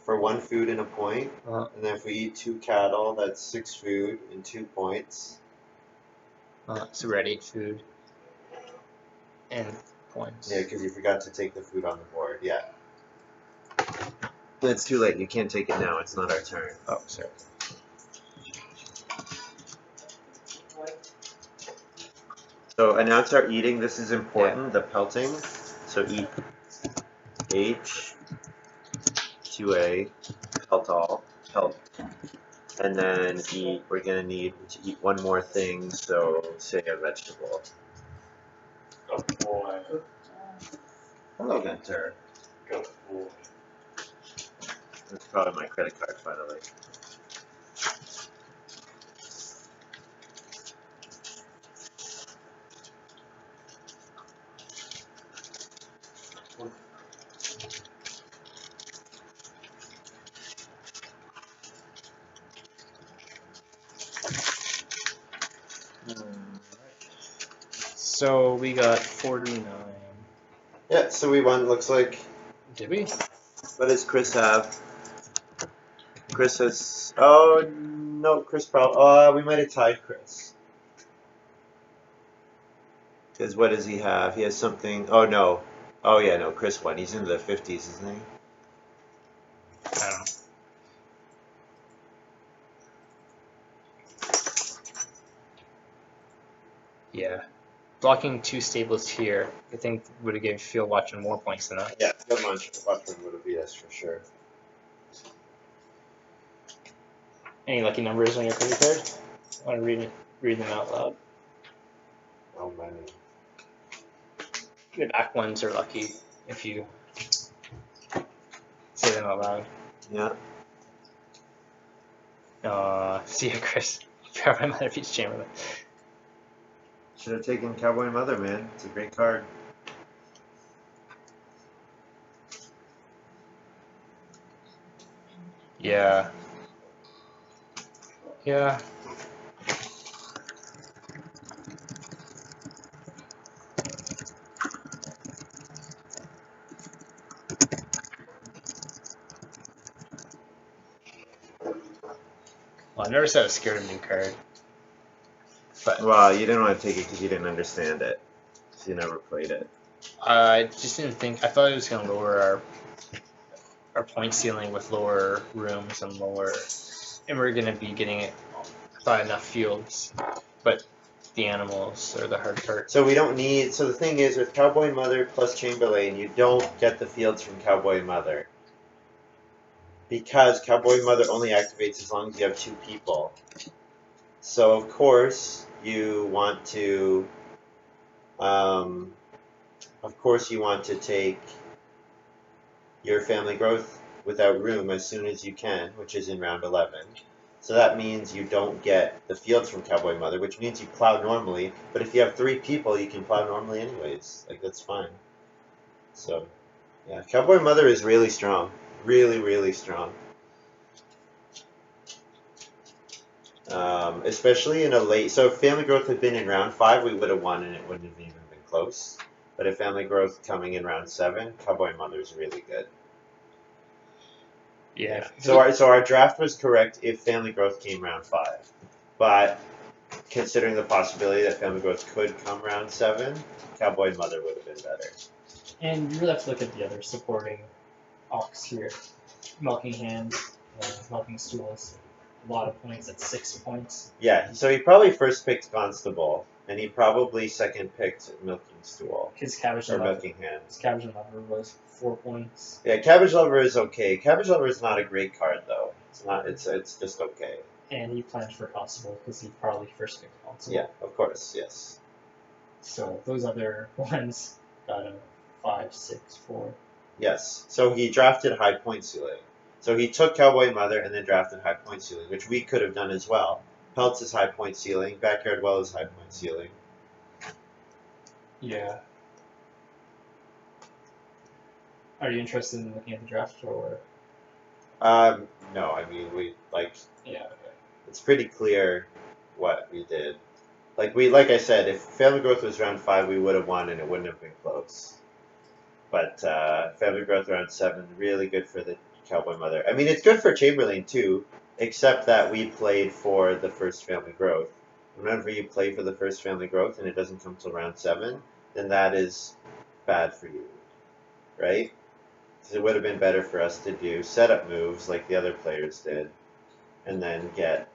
for 1 food and a point. Uh-huh. And then if we eat 2 cattle, that's 6 food and 2 points. So we're at 8 food and points. Yeah, because you forgot to take the food on the board. Yeah. It's too late. You can't take it now. It's not our turn. Oh, sorry. So announce our eating. This is important. The pelting. So eat H, 2A, pelt all, pelt. And then eat. We're gonna need to eat one more thing. So say a vegetable. Good boy. Hello, Gunter. Good boy. That's probably my credit card finally. So we got 49. Yeah, so we won. Looks like. Did we? What does Chris have? Chris has. Oh no, Chris probably. We might have tied Chris. Because what does he have? He has something. Oh no. Oh yeah, no. Chris won. He's in the 50s, isn't he? I don't know. Yeah. Blocking 2 stables here, I think would have given Field Watching more points than that. Yeah, Field Watchman would have beat us for sure. Any lucky numbers on your credit card? I want to read them out loud. Oh man. The back ones are lucky if you say them out loud. Yeah. See ya, Chris. My mother beats Chamberlain. Should have taken Cowboy Mother, man. It's a great card. Yeah. Yeah. Well, I never said I was scared of a new card. But Well, you didn't want to take it because you didn't understand it. So you never played it. I just didn't think. I thought it was going to lower our point ceiling with lower rooms and lower. And we're going to be getting it. I thought enough fields. But the animals are the hard part. So we don't need. So the thing is, with Cowboy Mother plus Chamberlain, you don't get the fields from Cowboy Mother. Because Cowboy Mother only activates as long as you have 2 people. So of course you want to. Of course you want to take your family growth without room as soon as you can, which is in round 11. So that means you don't get the fields from Cowboy Mother, which means you plow normally. But if you have 3 people, you can plow normally anyways. Like, that's fine. So, yeah, Cowboy Mother is really strong. Really, really strong. Especially in a late. So if family growth had been in round 5, we would have won and it wouldn't have even been close. But if family growth coming in round 7, Cowboy Mother is really good. Yeah. So our draft was correct if family growth came round 5, but considering the possibility that family growth could come round 7, Cowboy Mother would have been better. And you really have to look at the other supporting ox here. Milking Hand, Milking Stools. A lot of points at 6 points. Yeah, so he probably first picked Constable, and he probably second picked Milking Stool. His Cabbage or and Lover. Milking Hand. His Cabbage and Lover was 4 points. Yeah, Cabbage Lover is okay. Cabbage Lover is not a great card though. It's not. It's just okay. And he planned for Constable because he probably first picked Constable. Yeah, of course, yes. So those other ones got him 5, 6, 4. Yes. So he drafted high point ceiling. So he took Cowboy Mother and then drafted high point ceiling, which we could have done as well. Pelts is high point ceiling. Backyard Well is high point ceiling. Yeah. Are you interested in looking at the draft or? No. I mean, we like. Yeah. Okay. It's pretty clear what we did. Like I said, if family growth was round 5, we would have won and it wouldn't have been close. But family growth round 7, really good for the Cowboy Mother. I mean, it's good for Chamberlain too, except that we played for the first family growth. whenever you play for the first family growth and it doesn't come till round 7, then that is bad for you, right? Because it would have been better for us to do setup moves like the other players did, and then get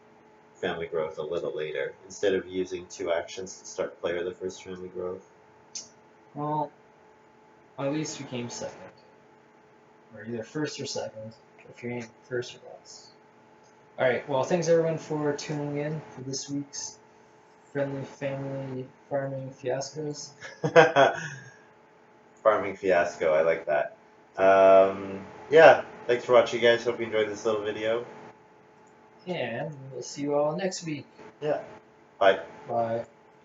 family growth a little later, instead of using 2 actions to start play with the first family growth. Well, at least we came second. Or either first or second, if you ain't first or last. Alright, well, thanks everyone for tuning in for this week's Friendly Family Farming Fiascos. Farming Fiasco, I like that. Yeah, thanks for watching, guys. Hope you enjoyed this little video. And we'll see you all next week. Yeah, bye. Bye.